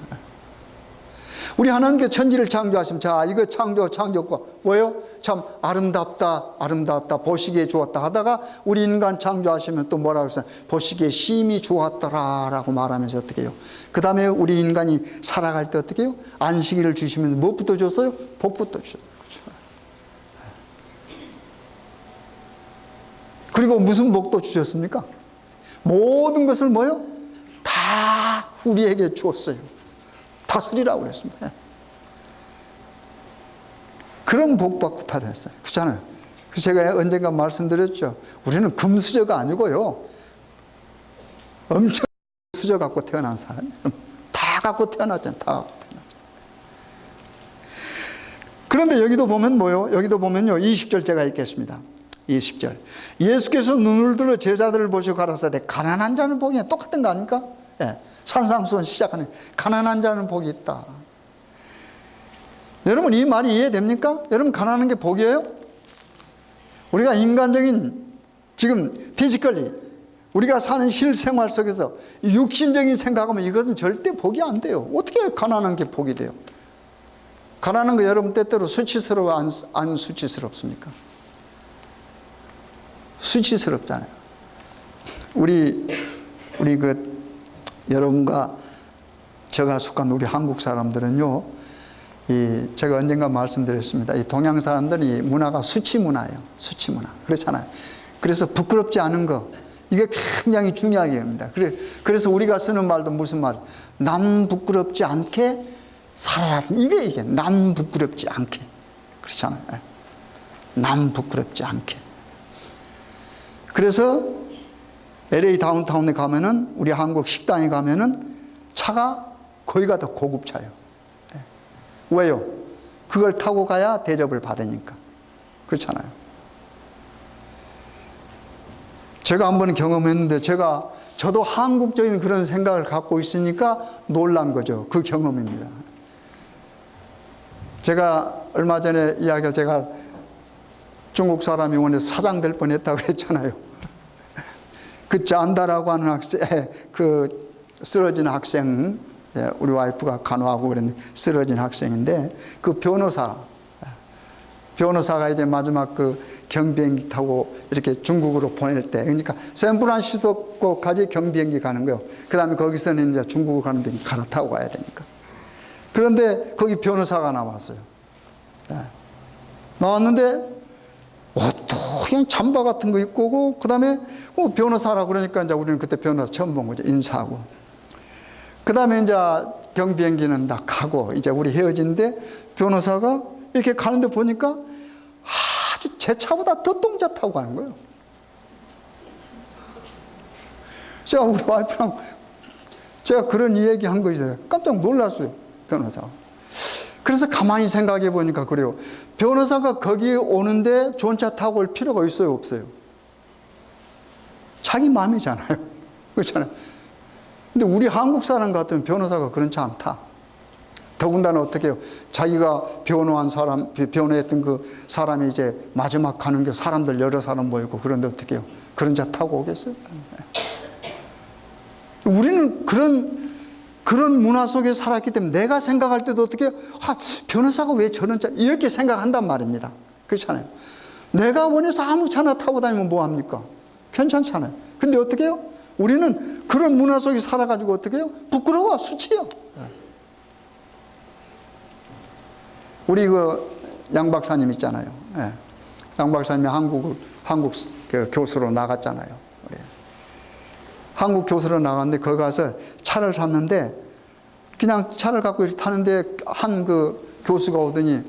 우리 하나님께서 천지를 창조하시면 자 이거 창조과 뭐예요? 참 아름답다 보시기에 좋았다 하다가 우리 인간 창조하시면 또 뭐라고 했어요? 보시기에 심히 좋았더라 라고 말하면서 어떻게 해요? 그 다음에 우리 인간이 살아갈 때 어떻게 해요? 안식일을 주시면서 무엇부터 줬어요? 복부터 주셨어요. 그리고 무슨 복도 주셨습니까? 모든 것을 뭐요? 다 다 우리에게 주었어요. 다스리라고 그랬습니다. 그런 복 받고 타됐어요. 그렇잖아요. 그래서 제가 언젠가 말씀드렸죠. 우리는 금수저가 아니고요. 엄청 수저 갖고 태어난 사람이에요. 다 갖고 태어났잖아요. 다 갖고 태어났잖아요. 그런데 여기도 보면 뭐요? 여기도 보면요. 20절 제가 읽겠습니다. 20절. 예수께서 눈을 들어 제자들을 보시고 가라사대 가난한 자는 복이 있다. 똑같은 거 아닙니까? 예. 산상수원 시작하는 가난한 자는 복이 있다. 여러분 이 말이 이해됩니까? 여러분 가난한 게 복이에요? 우리가 인간적인 지금 피지컬리 우리가 사는 실생활 속에서 육신적인 생각하면 이것은 절대 복이 안 돼요. 어떻게 가난한 게 복이 돼요? 가난한 거 여러분 때때로 수치스러워 안 수치스럽습니까? 수치스럽잖아요. 우리 여러분과 제가 속한 우리 한국 사람들은요, 제가 언젠가 말씀드렸습니다. 이 동양 사람들이 문화가 수치 문화예요. 수치 문화. 그렇잖아요. 그래서 부끄럽지 않은 거, 이게 굉장히 중요하게 합니다. 그래서 우리가 쓰는 말도 무슨 말? 남 부끄럽지 않게 살아라. 이게 남 부끄럽지 않게. 그렇잖아요. 남 부끄럽지 않게. 그래서 LA 다운타운에 가면은, 우리 한국 식당에 가면은 차가 거기가 더 고급차예요. 왜요? 그걸 타고 가야 대접을 받으니까. 그렇잖아요. 제가 한번 경험했는데 저도 한국적인 그런 생각을 갖고 있으니까 놀란 거죠. 그 경험입니다. 제가 얼마 전에 이야기를 제가 중국 사람이 원해서 사장 될 뻔했다고 했잖아요. 그 짠다라고 하는 학생, 그 쓰러진 학생, 우리 와이프가 간호하고 그랬는데 쓰러진 학생인데 그 변호사가 이제 마지막 그 경비행기 타고 이렇게 중국으로 보낼 때, 그러니까 샌프란시스코까지 경비행기 가는 거예요. 그 다음에 거기서는 이제 중국으로 가는 데 갈아타고 가야 되니까. 그런데 거기 변호사가 나왔어요. 나왔는데 옷도 그냥 잠바 같은 거 입고 오고, 그 다음에 변호사라고 그러니까 이제 우리는 그때 변호사 처음 본 거죠. 인사하고. 그 다음에 이제 경비행기는 다 가고, 이제 우리 헤어진데 변호사가 이렇게 가는데 보니까 아주 제 차보다 더 똥차 타고 가는 거예요. 제가 우리 와이프랑 제가 그런 얘기 한 거 있어요. 깜짝 놀랐어요. 변호사가. 그래서 가만히 생각해 보니까 그래요. 변호사가 거기 오는데 좋은 차 타고 올 필요가 있어요, 없어요? 자기 마음이잖아요. 그렇잖아요. 근데 우리 한국 사람 같으면 변호사가 그런 차 안 타. 더군다나 어떻게 해요? 자기가 변호했던 그 사람이 이제 마지막 가는 게 사람들 여러 사람 모이고 그런데 어떻게 해요? 그런 차 타고 오겠어요? 우리는 그런 문화 속에 살았기 때문에 내가 생각할 때도 어떻게 해요? 변호사가 왜 저런 차, 이렇게 생각한단 말입니다. 그렇잖아요. 내가 원해서 아무 차나 타고 다니면 뭐합니까? 괜찮잖아요. 근데 어떻게 해요? 우리는 그런 문화 속에 살아가지고 어떻게 해요? 부끄러워, 수치요. 우리 양 박사님 있잖아요. 양 박사님이 한국 교수로 나갔잖아요. 한국 교수로 나갔는데 거기 가서 차를 샀는데 그냥 차를 갖고 이렇게 타는데 한 그 교수가 오더니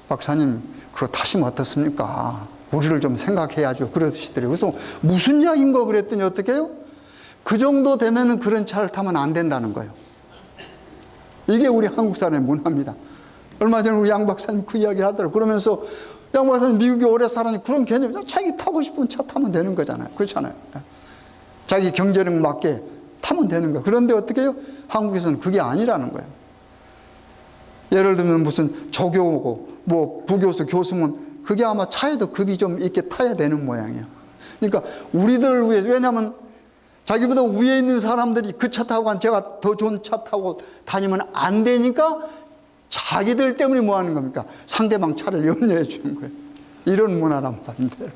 박사님 그거 타시면 어떻습니까? 우리를 좀 생각해야죠. 그러시더래요. 그래서 무슨 이야기인 거 그랬더니 어떻게 해요? 그 정도 되면은 그런 차를 타면 안 된다는 거예요. 이게 우리 한국 사람의 문화입니다. 얼마 전에 우리 양 박사님 그 이야기를 하더라고요. 그러면서 양 박사님 미국에 오래 살았는데 그런 개념이 자기 타고 싶은 차 타면 되는 거잖아요. 그렇잖아요. 자기 경제력 맞게 타면 되는 거예요. 그런데 어떻게 해요? 한국에서는 그게 아니라는 거예요. 예를 들면 무슨 조교고 뭐 부교수 교수면 그게 아마 차에도 급이 좀 있게 타야 되는 모양이에요. 그러니까 우리들을 위해서, 왜냐하면 자기보다 위에 있는 사람들이 그 차 타고 간 제가 더 좋은 차 타고 다니면 안 되니까 자기들 때문에 뭐 하는 겁니까? 상대방 차를 염려해 주는 거예요. 이런 문화란 말인데.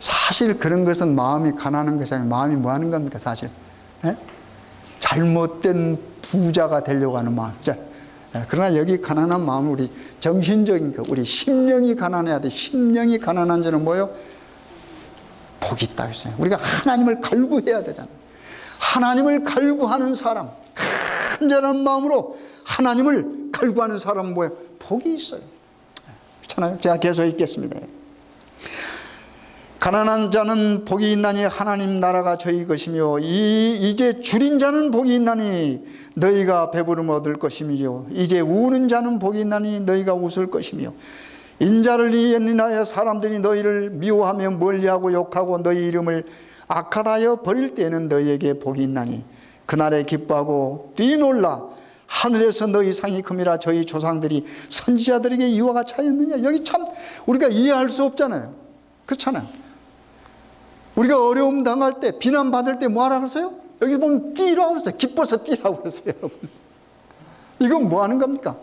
사실 그런 것은 마음이 가난한 것이 아니라 마음이 뭐 하는 겁니까, 사실? 잘못된 부자가 되려고 하는 마음이죠. 그러나 여기 가난한 마음은 우리 정신적인 거, 우리 심령이 가난해야 돼. 심령이 가난한 자는 뭐예요? 복이 있다고 했어요. 우리가 하나님을 갈구해야 되잖아요. 하나님을 갈구하는 사람, 간절한 마음으로 하나님을 갈구하는 사람은 뭐예요? 복이 있어요. 그렇잖아요. 제가 계속 읽겠습니다. 가난한 자는 복이 있나니 하나님 나라가 저희 것이며 이제 줄인 자는 복이 있나니 너희가 배부름 얻을 것이며 이제 우는 자는 복이 있나니 너희가 웃을 것이며 인자를 인하여 사람들이 너희를 미워하며 멀리하고 욕하고 너희 이름을 악하다하여 버릴 때에는 너희에게 복이 있나니 그날에 기뻐하고 뛰놀라 하늘에서 너희 상이 큼이라 저희 조상들이 선지자들에게 이와 같이 하였느냐. 여기 참 우리가 이해할 수 없잖아요. 그렇잖아요. 우리가 어려움 당할 때 비난받을 때 뭐하라 그랬어요? 여기 보면 뛰라고 그랬어요. 기뻐서 뛰라고 그랬어요. 여러분, 이건 뭐 하는 겁니까?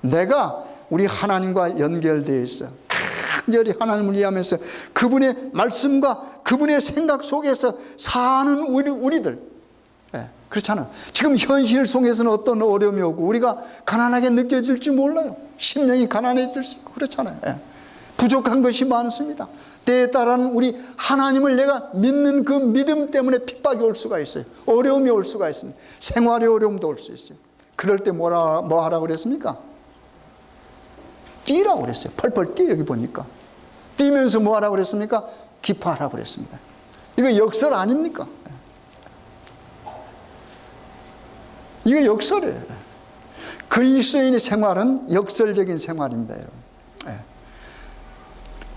내가 우리 하나님과 연결되어 있어 간절히 하나님을 이해하면서 그분의 말씀과 그분의 생각 속에서 사는 우리들. 그렇잖아요. 지금 현실 속에서는 어떤 어려움이 오고 우리가 가난하게 느껴질지 몰라요. 심령이 가난해질 수 있고 그렇잖아요. 부족한 것이 많습니다. 때에 따라는 우리 하나님을 내가 믿는 그 믿음 때문에 핍박이 올 수가 있어요. 어려움이 올 수가 있습니다. 생활의 어려움도 올 수 있어요. 그럴 때 뭐 하라고 그랬습니까? 뛰라고 그랬어요. 펄펄 뛰어. 여기 보니까 뛰면서 뭐 하라고 그랬습니까? 기뻐하라고 그랬습니다. 이거 역설 아닙니까? 이거 역설이에요. 그리스도인의 생활은 역설적인 생활입니다.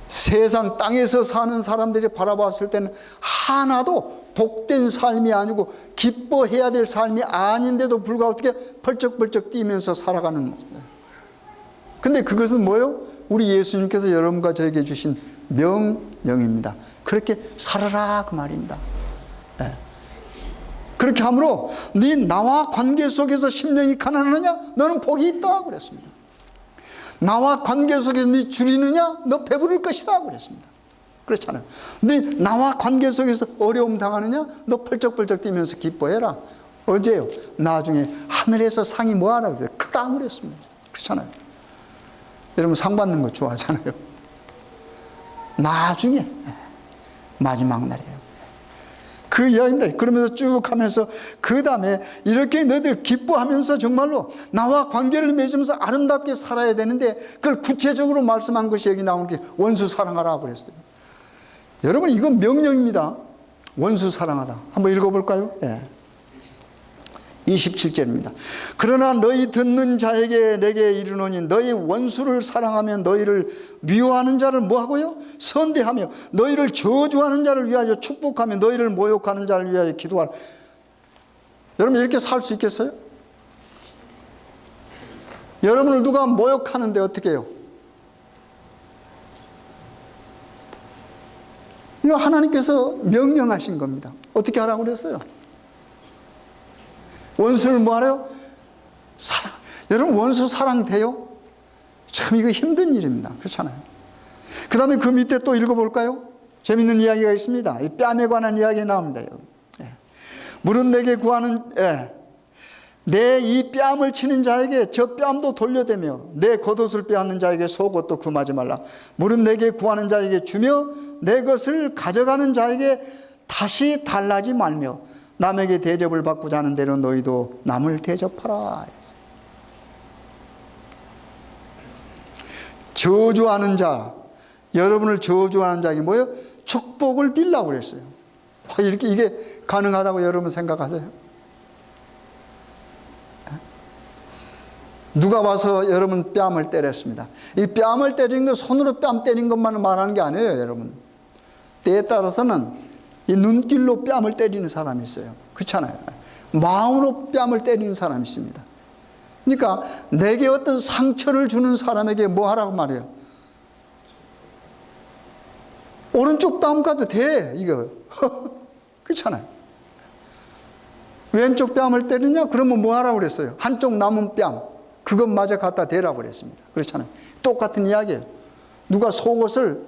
세상 땅에서 사는 사람들이 바라봤을 때는 하나도 복된 삶이 아니고 기뻐해야 될 삶이 아닌데도 불구하고 어떻게 펄쩍펄쩍 뛰면서 살아가는 모습. 근데 그것은 뭐예요? 우리 예수님께서 여러분과 저에게 주신 명령입니다. 그렇게 살아라 그 말입니다. 그렇게 함으로 네 나와 관계 속에서 심령이 가난하느냐? 너는 복이 있다 그랬습니다. 나와 관계 속에서 네 줄이느냐? 너 배부를 것이다 그랬습니다. 그렇잖아요. 네 나와 관계 속에서 어려움 당하느냐? 너 펄쩍펄쩍 뛰면서 기뻐해라. 어제요. 나중에 하늘에서 상이 뭐하라 그랬어요? 크다 그랬습니다. 그렇잖아요. 여러분 상 받는 거 좋아하잖아요. 나중에 마지막 날이에요. 그 이야기입니다. 그러면서 쭉 하면서 그 다음에 이렇게 너희들 기뻐하면서 정말로 나와 관계를 맺으면서 아름답게 살아야 되는데 그걸 구체적으로 말씀한 것이 여기 나오는 게 원수 사랑하라고 그랬어요. 여러분 이건 명령입니다. 원수 사랑하다. 한번 읽어볼까요? 27절입니다. 그러나 너희 듣는 자에게 내게 이르노니 너희 원수를 사랑하면 너희를 미워하는 자를 뭐하고요? 선대하며 너희를 저주하는 자를 위하여 축복하며 너희를 모욕하는 자를 위하여 기도하라. 여러분 이렇게 살 수 있겠어요? 여러분을 누가 모욕하는데 어떻게 해요? 이거 하나님께서 명령하신 겁니다. 어떻게 하라고 그랬어요? 원수를 뭐하래요? 사랑. 여러분 원수 사랑돼요? 참 이거 힘든 일입니다. 그렇잖아요. 그 다음에 그 밑에 또 읽어볼까요? 재밌는 이야기가 있습니다. 이 뺨에 관한 이야기 나옵니다. 물은 내게 구하는 내 이 뺨을 치는 자에게 저 뺨도 돌려대며 내 겉옷을 빼앗는 자에게 속옷도 금하지 말라. 물은 내게 구하는 자에게 주며 내 것을 가져가는 자에게 다시 달라지 말며 남에게 대접을 받고자 하는 대로 너희도 남을 대접하라. 저주하는 자, 여러분을 저주하는 자에게 뭐예요? 축복을 빌라고 그랬어요. 이렇게 이게 가능하다고 여러분 생각하세요? 누가 와서 여러분 뺨을 때렸습니다. 이 뺨을 때리는 건 손으로 뺨 때린 것만을 말하는 게 아니에요, 여러분. 때에 따라서는 이 눈길로 뺨을 때리는 사람이 있어요. 그렇잖아요. 마음으로 뺨을 때리는 사람이 있습니다. 그러니까 내게 어떤 상처를 주는 사람에게 뭐 하라고 말해요? 오른쪽 뺨 가도 돼, 이거. 그렇잖아요. 왼쪽 뺨을 때리냐? 그러면 뭐 하라고 그랬어요? 한쪽 남은 뺨, 그것마저 갖다 대라고 그랬습니다. 그렇잖아요. 똑같은 이야기예요. 누가 속옷을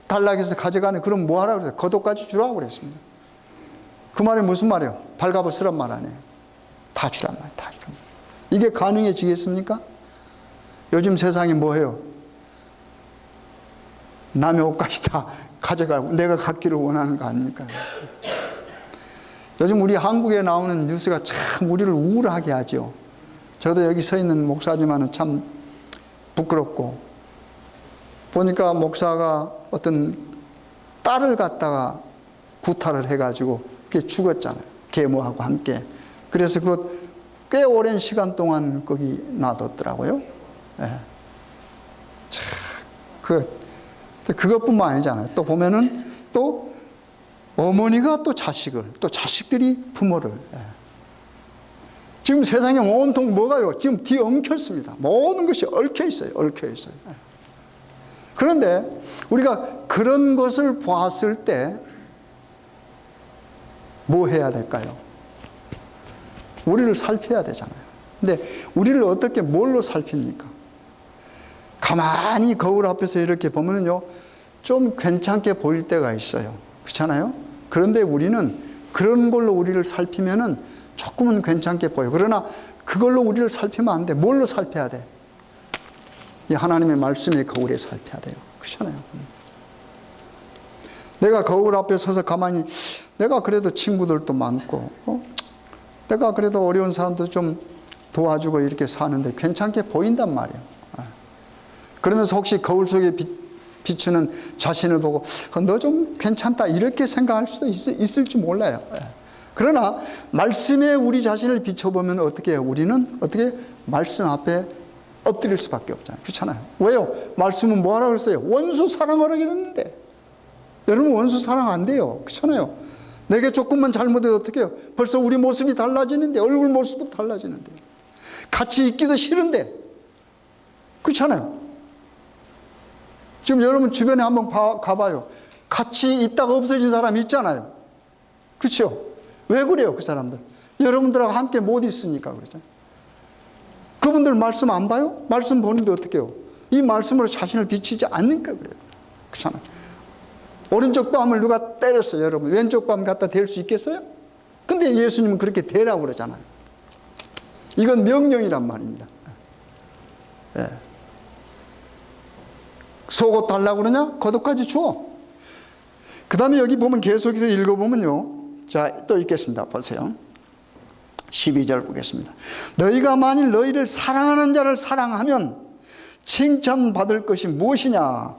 달라고 가져가네. 그럼 뭐 하라고 그랬어요? 겉옷까지 주라고 그랬습니다. 그 말이 무슨 말이에요? 발가벗으란 말 아니에요. 다 주란 말이에요. 다 주란 말이에요. 이게 가능해지겠습니까? 요즘 세상이 뭐예요? 남의 옷까지 다 가져가고 내가 갖기를 원하는 거 아닙니까? 요즘 우리 한국에 나오는 뉴스가 참 우리를 우울하게 하죠. 저도 여기 서 있는 목사지만은 참 부끄럽고, 보니까 목사가 어떤 딸을 갖다가 구타를 해가지고 그게 죽었잖아요. 계모하고 함께. 그래서 그 꽤 오랜 시간 동안 거기 놔뒀더라고요. 예. 참, 그것뿐만 아니잖아요. 또 보면은 또 어머니가 또 자식을, 또 자식들이 부모를. 예. 지금 세상에 온통 뭐가요? 지금 뒤엉켰습니다. 모든 것이 얽혀 있어요. 얽혀 있어요. 예. 그런데 우리가 그런 것을 보았을 때 뭐 해야 될까요? 우리를 살펴야 되잖아요. 근데 우리를 어떻게 뭘로 살핍니까? 가만히 거울 앞에서 이렇게 보면요, 좀 괜찮게 보일 때가 있어요. 그렇잖아요? 그런데 우리는 그런 걸로 우리를 살피면은 조금은 괜찮게 보여. 그러나 그걸로 우리를 살피면 안 돼. 뭘로 살펴야 돼? 이 하나님의 말씀의 거울에 살펴야 돼요. 그렇잖아요. 내가 거울 앞에 서서 가만히, 내가 그래도 친구들도 많고, 내가 그래도 어려운 사람도 좀 도와주고 이렇게 사는데 괜찮게 보인단 말이에요. 그러면서 혹시 거울 속에 비추는 자신을 보고 너 좀 괜찮다 이렇게 생각할 수도 있을지 몰라요. 그러나 말씀에 우리 자신을 비춰보면 어떻게 해요? 우리는 어떻게 말씀 앞에 엎드릴 수밖에 없잖아요. 그렇잖아요. 왜요? 말씀은 뭐하라고 그랬어요? 원수 사랑하라고 그랬는데, 여러분 원수 사랑 안 돼요. 그렇잖아요. 내게 조금만 잘못해도 어떻게 해요? 벌써 우리 모습이 달라지는데, 얼굴 모습도 달라지는데, 같이 있기도 싫은데, 그렇잖아요. 지금 여러분 주변에 한번 가봐요. 같이 있다가 없어진 사람 있잖아요. 그렇죠? 왜 그래요? 그 사람들 여러분들하고 함께 못 있으니까 그러죠. 그분들 말씀 안 봐요? 말씀 보는데 어떻게 해요? 이 말씀으로 자신을 비치지 않으니까 그래요. 그렇잖아요. 오른쪽 뺨을 누가 때렸어요, 여러분. 왼쪽 뺨 갖다 댈 수 있겠어요? 근데 예수님은 그렇게 대라고 그러잖아요. 이건 명령이란 말입니다. 예. 속옷 달라고 그러냐? 겉옷까지 줘. 그 다음에 여기 보면 계속해서 읽어보면요. 자, 또 읽겠습니다. 보세요. 12절 보겠습니다. 너희가 만일 너희를 사랑하는 자를 사랑하면 칭찬받을 것이 무엇이냐?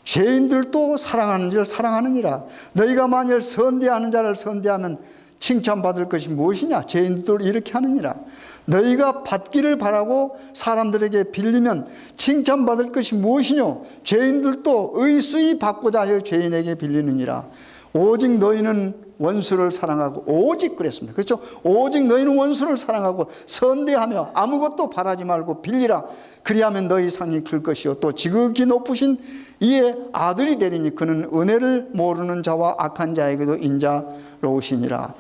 죄인들도 사랑하는 자를 사랑하느니라. 너희가 만일 선대하는 자를 선대하면 칭찬받을 것이 무엇이냐? 죄인들도 이렇게 하느니라. 너희가 받기를 바라고 사람들에게 빌리면 칭찬받을 것이 무엇이뇨? 죄인들도 의수히 받고자 하여 죄인에게 빌리느니라. 오직 너희는 원수를 사랑하고, 오직 그랬습니다. 그렇죠? 오직 너희는 원수를 사랑하고 선대하며 아무것도 바라지 말고 빌리라. 그리하면 너희 상이 클 것이요 또 지극히 높으신 이의 아들이 되리니 그는 은혜를 모르는 자와 악한 자에게도 인자로우시니라.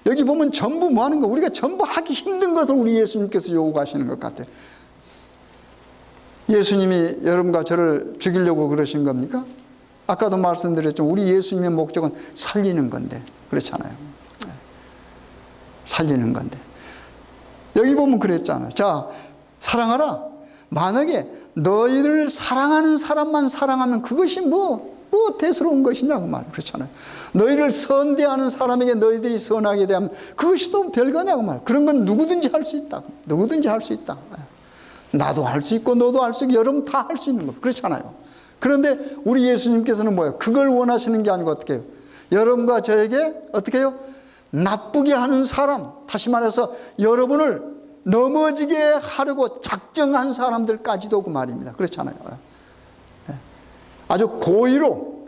여기 보면 전부 뭐 하는 거? 우리가 전부 하기 힘든 것을 우리 예수님께서 요구하시는 것 같아요. 예수님이 여러분과 저를 죽이려고 그러신 겁니까? 아까도 말씀드렸죠. 우리 예수님의 목적은 살리는 건데, 그렇잖아요. 살리는 건데. 여기 보면 그랬잖아요. 자, 사랑하라. 만약에 너희를 사랑하는 사람만 사랑하면 그것이 뭐 대수로운 것이냐고 말이에요. 그렇잖아요. 너희를 선대하는 사람에게 너희들이 선하게 되면 그것이 또 별거냐고 말이에요. 그런 건 누구든지 할 수 있다. 누구든지 할 수 있다. 나도 할 수 있고 너도 할 수 있고 여러분 다 할 수 있는 거. 그렇잖아요. 그런데 우리 예수님께서는 뭐예요? 그걸 원하시는 게 아니고 어떻게 해요? 여러분과 저에게 어떻게 해요? 나쁘게 하는 사람, 다시 말해서 여러분을 넘어지게 하려고 작정한 사람들까지도 그 말입니다. 그렇잖아요. 아주 고의로,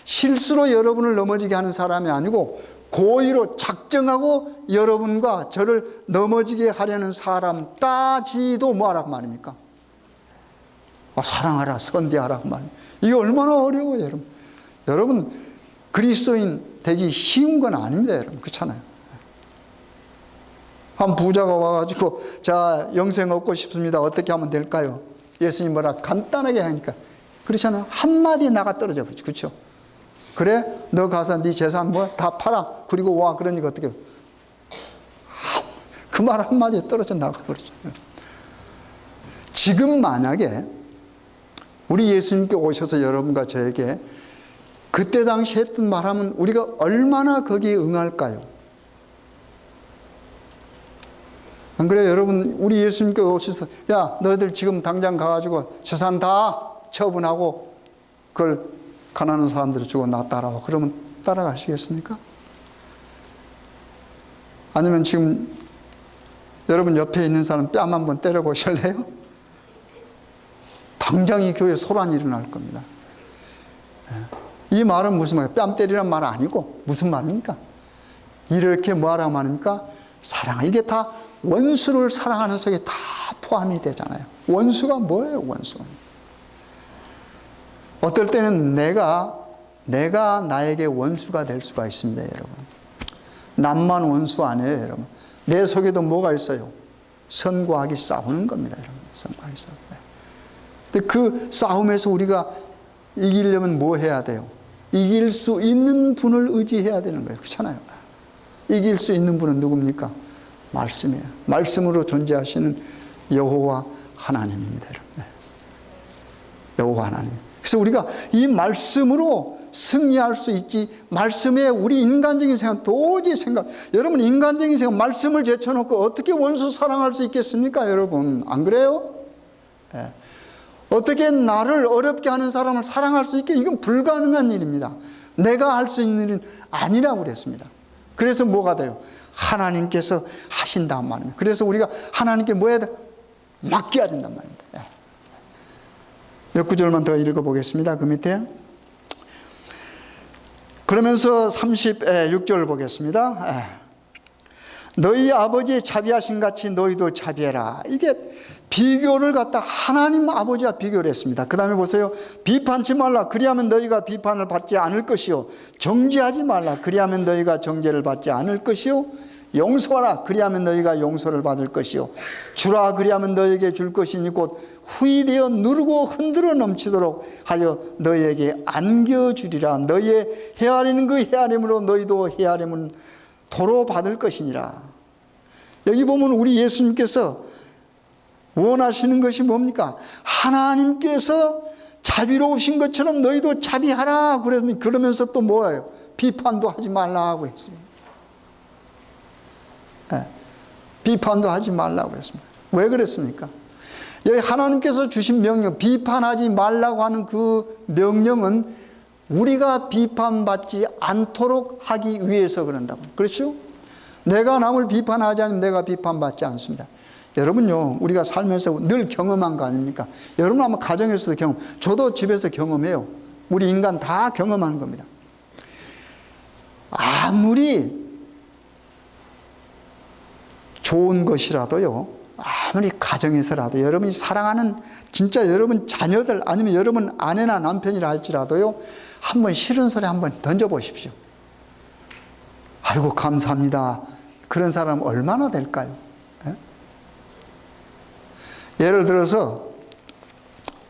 실수로 여러분을 넘어지게 하는 사람이 아니고 고의로 작정하고 여러분과 저를 넘어지게 하려는 사람까지도 뭐하라고 말입니까? 사랑하라, 선대하라 말이에요. 이게 얼마나 어려워요, 여러분. 여러분, 그리스도인 되기 쉬운 건 아닙니다, 여러분. 그렇잖아요. 한 부자가 와가지고, 자, 영생 얻고 싶습니다. 어떻게 하면 될까요? 예수님 뭐라 간단하게 하니까. 그렇잖아요. 한마디에 나가 떨어져 버리죠. 그렇죠? 그래, 너 가서 네 재산 뭐 다 팔아. 그리고 와. 그러니까 어떻게 해요? 그 말 한마디에 떨어져 나가버리죠. 지금 만약에 우리 예수님께 오셔서 여러분과 저에게 그때 당시 했던 말하면 우리가 얼마나 거기에 응할까요? 안 그래요? 여러분, 우리 예수님께 오셔서, 야, 너희들 지금 당장 가가지고 재산 다 처분하고 그걸 가난한 사람들이 주고 나 따라와. 그러면 따라가시겠습니까? 아니면 지금 여러분 옆에 있는 사람 뺨 한번 때려보실래요? 당장 이 교회에 소란이 일어날 겁니다. 이 말은 무슨 말이에요? 뺨 때리란 말 아니고 무슨 말입니까? 이렇게 뭐하라고 말입니까? 사랑. 이게 다 원수를 사랑하는 속에 다 포함이 되잖아요. 원수가 뭐예요? 원수. 어떨 때는 내가 나에게 원수가 될 수가 있습니다, 여러분. 남만 원수 아니에요, 여러분. 내 속에도 뭐가 있어요? 선과 악이 싸우는 겁니다, 여러분. 선과 악이 싸우는 거예요. 근데 그 싸움에서 우리가 이기려면 뭐 해야 돼요? 이길 수 있는 분을 의지해야 되는 거예요. 그렇잖아요. 이길 수 있는 분은 누굽니까? 말씀이에요. 말씀으로 존재하시는 여호와 하나님입니다, 여러분. 여호와 하나님. 그래서 우리가 이 말씀으로 승리할 수 있지, 말씀에 우리 인간적인 생각 도저히 여러분, 인간적인 생각 말씀을 제쳐놓고 어떻게 원수 사랑할 수 있겠습니까, 여러분? 안 그래요? 예. 어떻게 나를 어렵게 하는 사람을 사랑할 수 있게? 이건 불가능한 일입니다. 내가 할 수 있는 일은 아니라고 그랬습니다. 그래서 뭐가 돼요? 하나님께서 하신단 말입니다. 그래서 우리가 하나님께 뭐 해야 돼? 맡겨야 된단 말입니다. 몇 구절만 더 읽어보겠습니다. 그 밑에. 그러면서 36절 보겠습니다. 너희 아버지의 자비하신 같이 너희도 자비해라. 이게 비교를 갖다 하나님 아버지와 비교를 했습니다. 그 다음에 보세요. 비판치 말라. 그리하면 너희가 비판을 받지 않을 것이요. 정죄하지 말라. 그리하면 너희가 정죄를 받지 않을 것이요. 용서하라. 그리하면 너희가 용서를 받을 것이요. 주라. 그리하면 너희에게 줄 것이니 곧 후이되어 누르고 흔들어 넘치도록 하여 너희에게 안겨주리라. 너희의 헤아리는 그 헤아림으로 너희도 헤아림은 도로 받을 것이니라. 여기 보면 우리 예수님께서 원하시는 것이 뭡니까? 하나님께서 자비로우신 것처럼 너희도 자비하라. 그러면서 또 뭐예요? 비판도 하지 말라고 그랬습니다. 네. 비판도 하지 말라고 그랬습니다. 왜 그랬습니까? 여기 하나님께서 주신 명령, 비판하지 말라고 하는 그 명령은 우리가 비판받지 않도록 하기 위해서 그런다고. 그렇죠? 내가 남을 비판하지 않으면 내가 비판받지 않습니다. 여러분요, 우리가 살면서 늘 경험한 거 아닙니까? 여러분 아마 가정에서도 저도 집에서 경험해요. 우리 인간 다 경험하는 겁니다. 아무리 좋은 것이라도요, 아무리 가정에서라도 여러분이 사랑하는 진짜 여러분 자녀들 아니면 여러분 아내나 남편이라 할지라도요, 한번 싫은 소리 한번 던져보십시오. 아이고 감사합니다. 그런 사람 얼마나 될까요? 예? 예를 들어서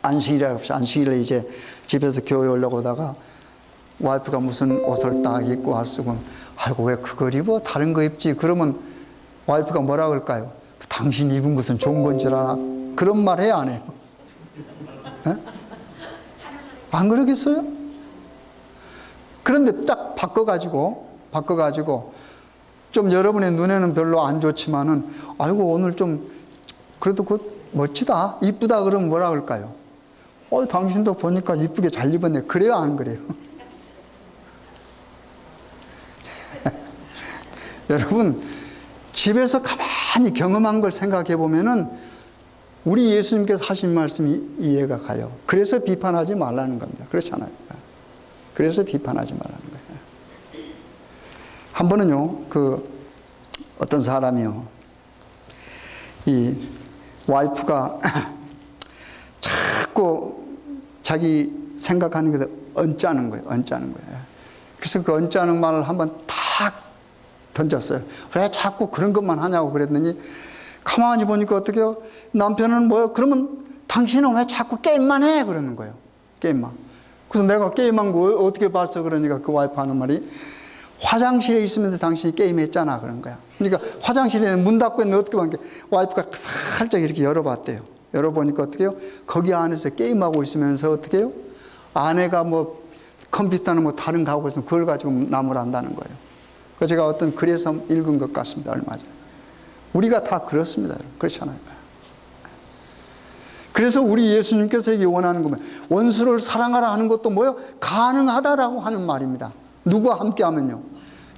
안식일이라고 합시다. 안식일에 이제 집에서 교회 오려고 하다가 와이프가 무슨 옷을 딱 입고 왔으면 아이고 왜 그걸 입어? 다른 거 입지. 그러면 와이프가 뭐라 그럴까요? 당신 입은 것은 좋은 건 줄 알아. 그런 말 해야 안 해요? 예? 안 그러겠어요? 그런데 딱 바꿔가지고 좀 여러분의 눈에는 별로 안 좋지만은 아이고 오늘 좀 그래도 멋지다, 이쁘다 그러면 뭐라 그럴까요? 당신도 보니까 이쁘게 잘 입었네. 그래요, 안 그래요? 여러분 집에서 가만히 경험한 걸 생각해 보면은 우리 예수님께서 하신 말씀이 이해가 가요. 그래서 비판하지 말라는 겁니다. 그렇잖아요. 그래서 비판하지 말라는 거예요. 한 번은요, 어떤 사람이요, 이 와이프가 자꾸 자기 생각하는 게 언짢은 거예요. 그래서 그 언짢은 말을 한번 탁 던졌어요. 왜 자꾸 그런 것만 하냐고 그랬더니 가만히 보니까 어떻게요? 남편은 뭐요? 그러면 당신은 왜 자꾸 게임만 해? 그러는 거예요. 게임만. 그래서 내가 게임한 거 어떻게 봤어? 그러니까 그 와이프 하는 말이 화장실에 있으면서 당신이 게임했잖아. 그런 거야. 그러니까 화장실에 문 닫고 있는데 어떻게 봤는데 와이프가 살짝 이렇게 열어봤대요. 열어보니까 어떻게 해요? 거기 안에서 게임하고 있으면서 어떻게 해요? 아내가 뭐 컴퓨터는 뭐 다른 가구에서 그걸 가지고 나무를 한다는 거예요. 그 제가 어떤 글에서 읽은 것 같습니다. 얼마 전에. 우리가 다 그렇습니다. 그렇잖아요. 그래서 우리 예수님께서 이게 원하는 거면 원수를 사랑하라 하는 것도 뭐요? 가능하다라고 하는 말입니다. 누구와 함께 하면요.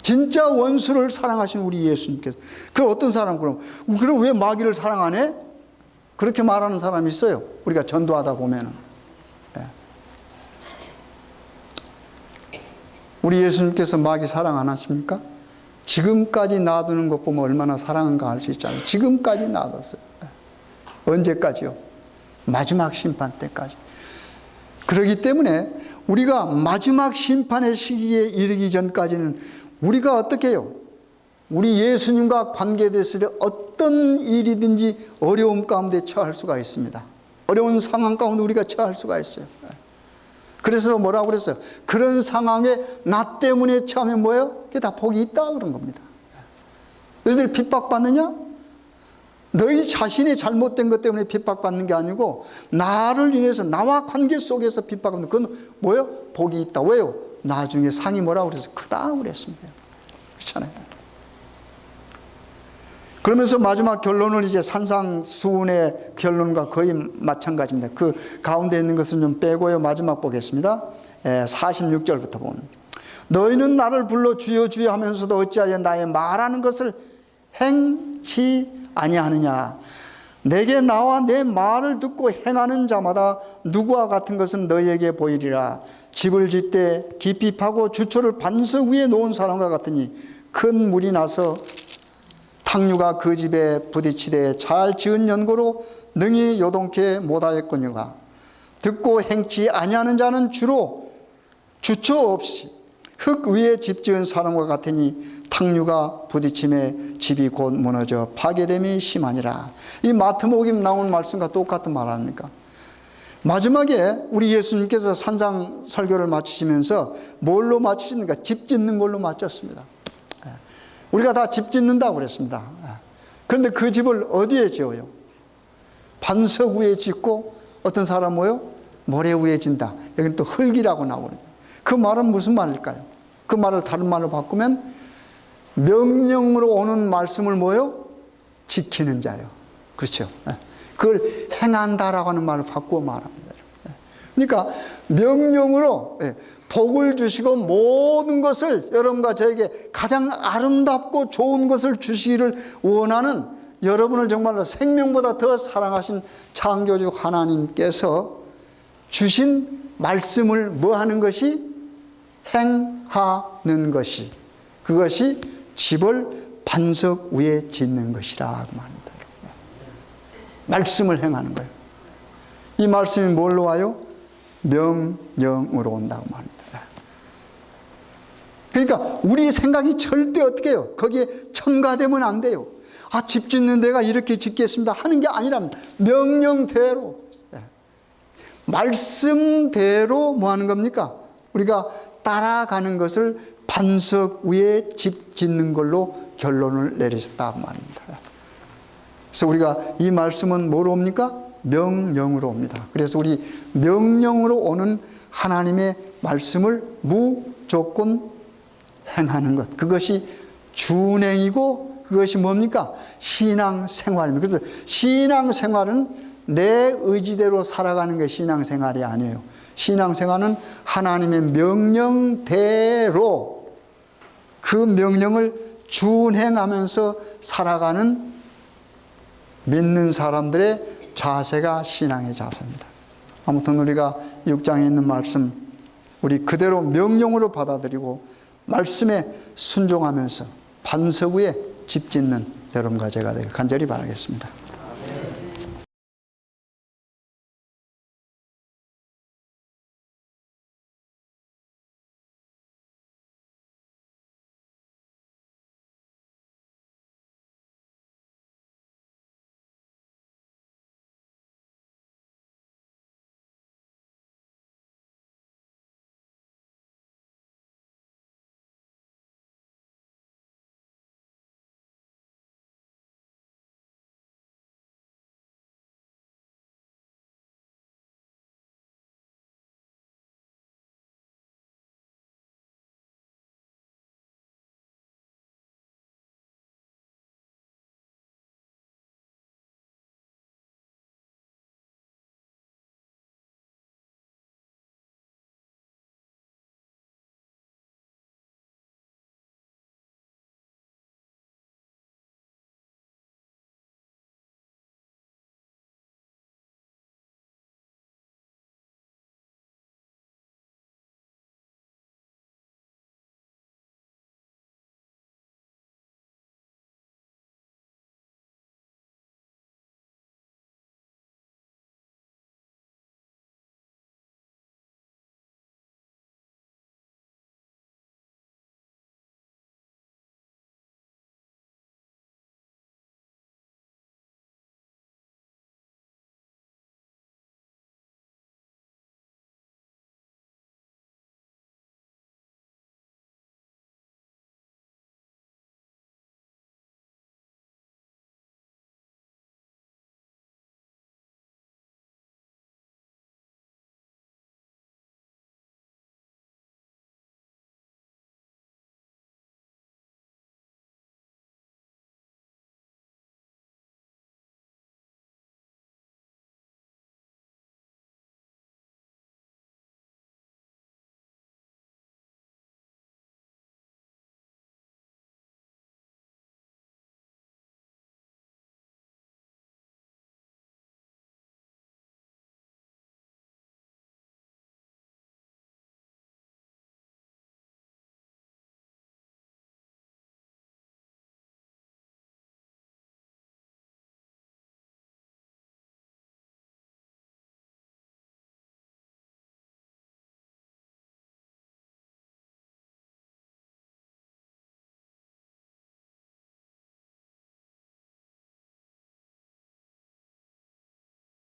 진짜 원수를 사랑하신 우리 예수님께서. 그 어떤 사람 그럼 왜 마귀를 사랑 안 해? 그렇게 말하는 사람이 있어요. 우리가 전도하다 보면은. 우리 예수님께서 마귀 사랑 안 하십니까? 지금까지 놔두는 것 보면 얼마나 사랑한가 알 수 있잖아요. 지금까지 놔뒀어요. 언제까지요? 마지막 심판 때까지. 그렇기 때문에 우리가 마지막 심판의 시기에 이르기 전까지는 우리가 어떻게 해요? 우리 예수님과 관계됐을 때 어떤 일이든지 어려움 가운데 처할 수가 있습니다. 어려운 상황 가운데 우리가 처할 수가 있어요. 그래서 뭐라고 그랬어요? 그런 상황에 나 때문에 처하면 뭐예요? 그게 다 복이 있다 그런 겁니다. 너희들 핍박받느냐? 너희 자신의 잘못된 것 때문에 핍박받는 게 아니고 나를 인해서 나와 관계 속에서 핍박받는 그건 뭐예요? 복이 있다. 왜요? 나중에 상이 뭐라고 그래서 크다 그랬습니다. 그렇잖아요. 그러면서 마지막 결론을 이제 산상수훈의 결론과 거의 마찬가지입니다. 그 가운데 있는 것은 좀 빼고요. 마지막 보겠습니다. 46절부터 보면 너희는 나를 불러 주여 주여 하면서도 어찌하여 나의 말하는 것을 행치 아니하느냐. 내게 나와 내 말을 듣고 행하는 자마다 누구와 같은 것은 너희에게 보이리라. 집을 짓되 깊이 파고 주초를 반석 위에 놓은 사람과 같으니 큰 물이 나서 탕류가 그 집에 부딪히되 잘 지은 연고로 능히 요동케 못하였거니와 듣고 행치 아니하는 자는 주로 주초 없이 흙 위에 집 지은 사람과 같으니 탕류가 부딪힘에 집이 곧 무너져 파괴됨이 심하니라. 이 마태복음 나온 말씀과 똑같은 말 아닙니까? 마지막에 우리 예수님께서 산상 설교를 마치시면서 뭘로 마치십니까? 집 짓는 걸로 마쳤습니다. 우리가 다 집 짓는다고 그랬습니다. 그런데 그 집을 어디에 지어요? 반석 위에 짓고 어떤 사람 뭐요? 모래 위에 진다. 여기는 또 흙이라고 나오거든요. 그 말은 무슨 말일까요? 그 말을 다른 말로 바꾸면 명령으로 오는 말씀을 뭐요? 지키는 자요. 그렇죠. 그걸 행한다라고 하는 말을 바꾸어 말합니다. 그러니까 명령으로 복을 주시고 모든 것을 여러분과 저에게 가장 아름답고 좋은 것을 주시기를 원하는 여러분을 정말로 생명보다 더 사랑하신 창조주 하나님께서 주신 말씀을 뭐 하는 것이? 행하는 것이, 그것이 집을 반석 위에 짓는 것이라고 말합니다. 말씀을 행하는 거예요. 이 말씀이 뭘로 와요? 명령으로 온다고 말합니다. 그러니까 우리 생각이 절대 어떻게 해요? 거기에 첨가되면 안 돼요. 아, 집 짓는 데가 이렇게 짓겠습니다 하는 게 아니라 명령대로, 말씀대로 뭐 하는 겁니까? 우리가 따라가는 것을 반석 위에 집 짓는 걸로 결론을 내리셨다고 말입니다. 그래서 우리가 이 말씀은 뭐로 옵니까? 명령으로 옵니다. 그래서 우리 명령으로 오는 하나님의 말씀을 무조건 행하는 것, 그것이 준행이고 그것이 뭡니까? 신앙생활입니다. 그래서 신앙생활은 내 의지대로 살아가는 게 신앙생활이 아니에요. 신앙생활은 하나님의 명령대로 그 명령을 준행하면서 살아가는 믿는 사람들의 자세가 신앙의 자세입니다. 아무튼 우리가 6장에 있는 말씀 우리 그대로 명령으로 받아들이고 말씀에 순종하면서 반석 위에 집 짓는 여러분과 제가 되길 간절히 바라겠습니다.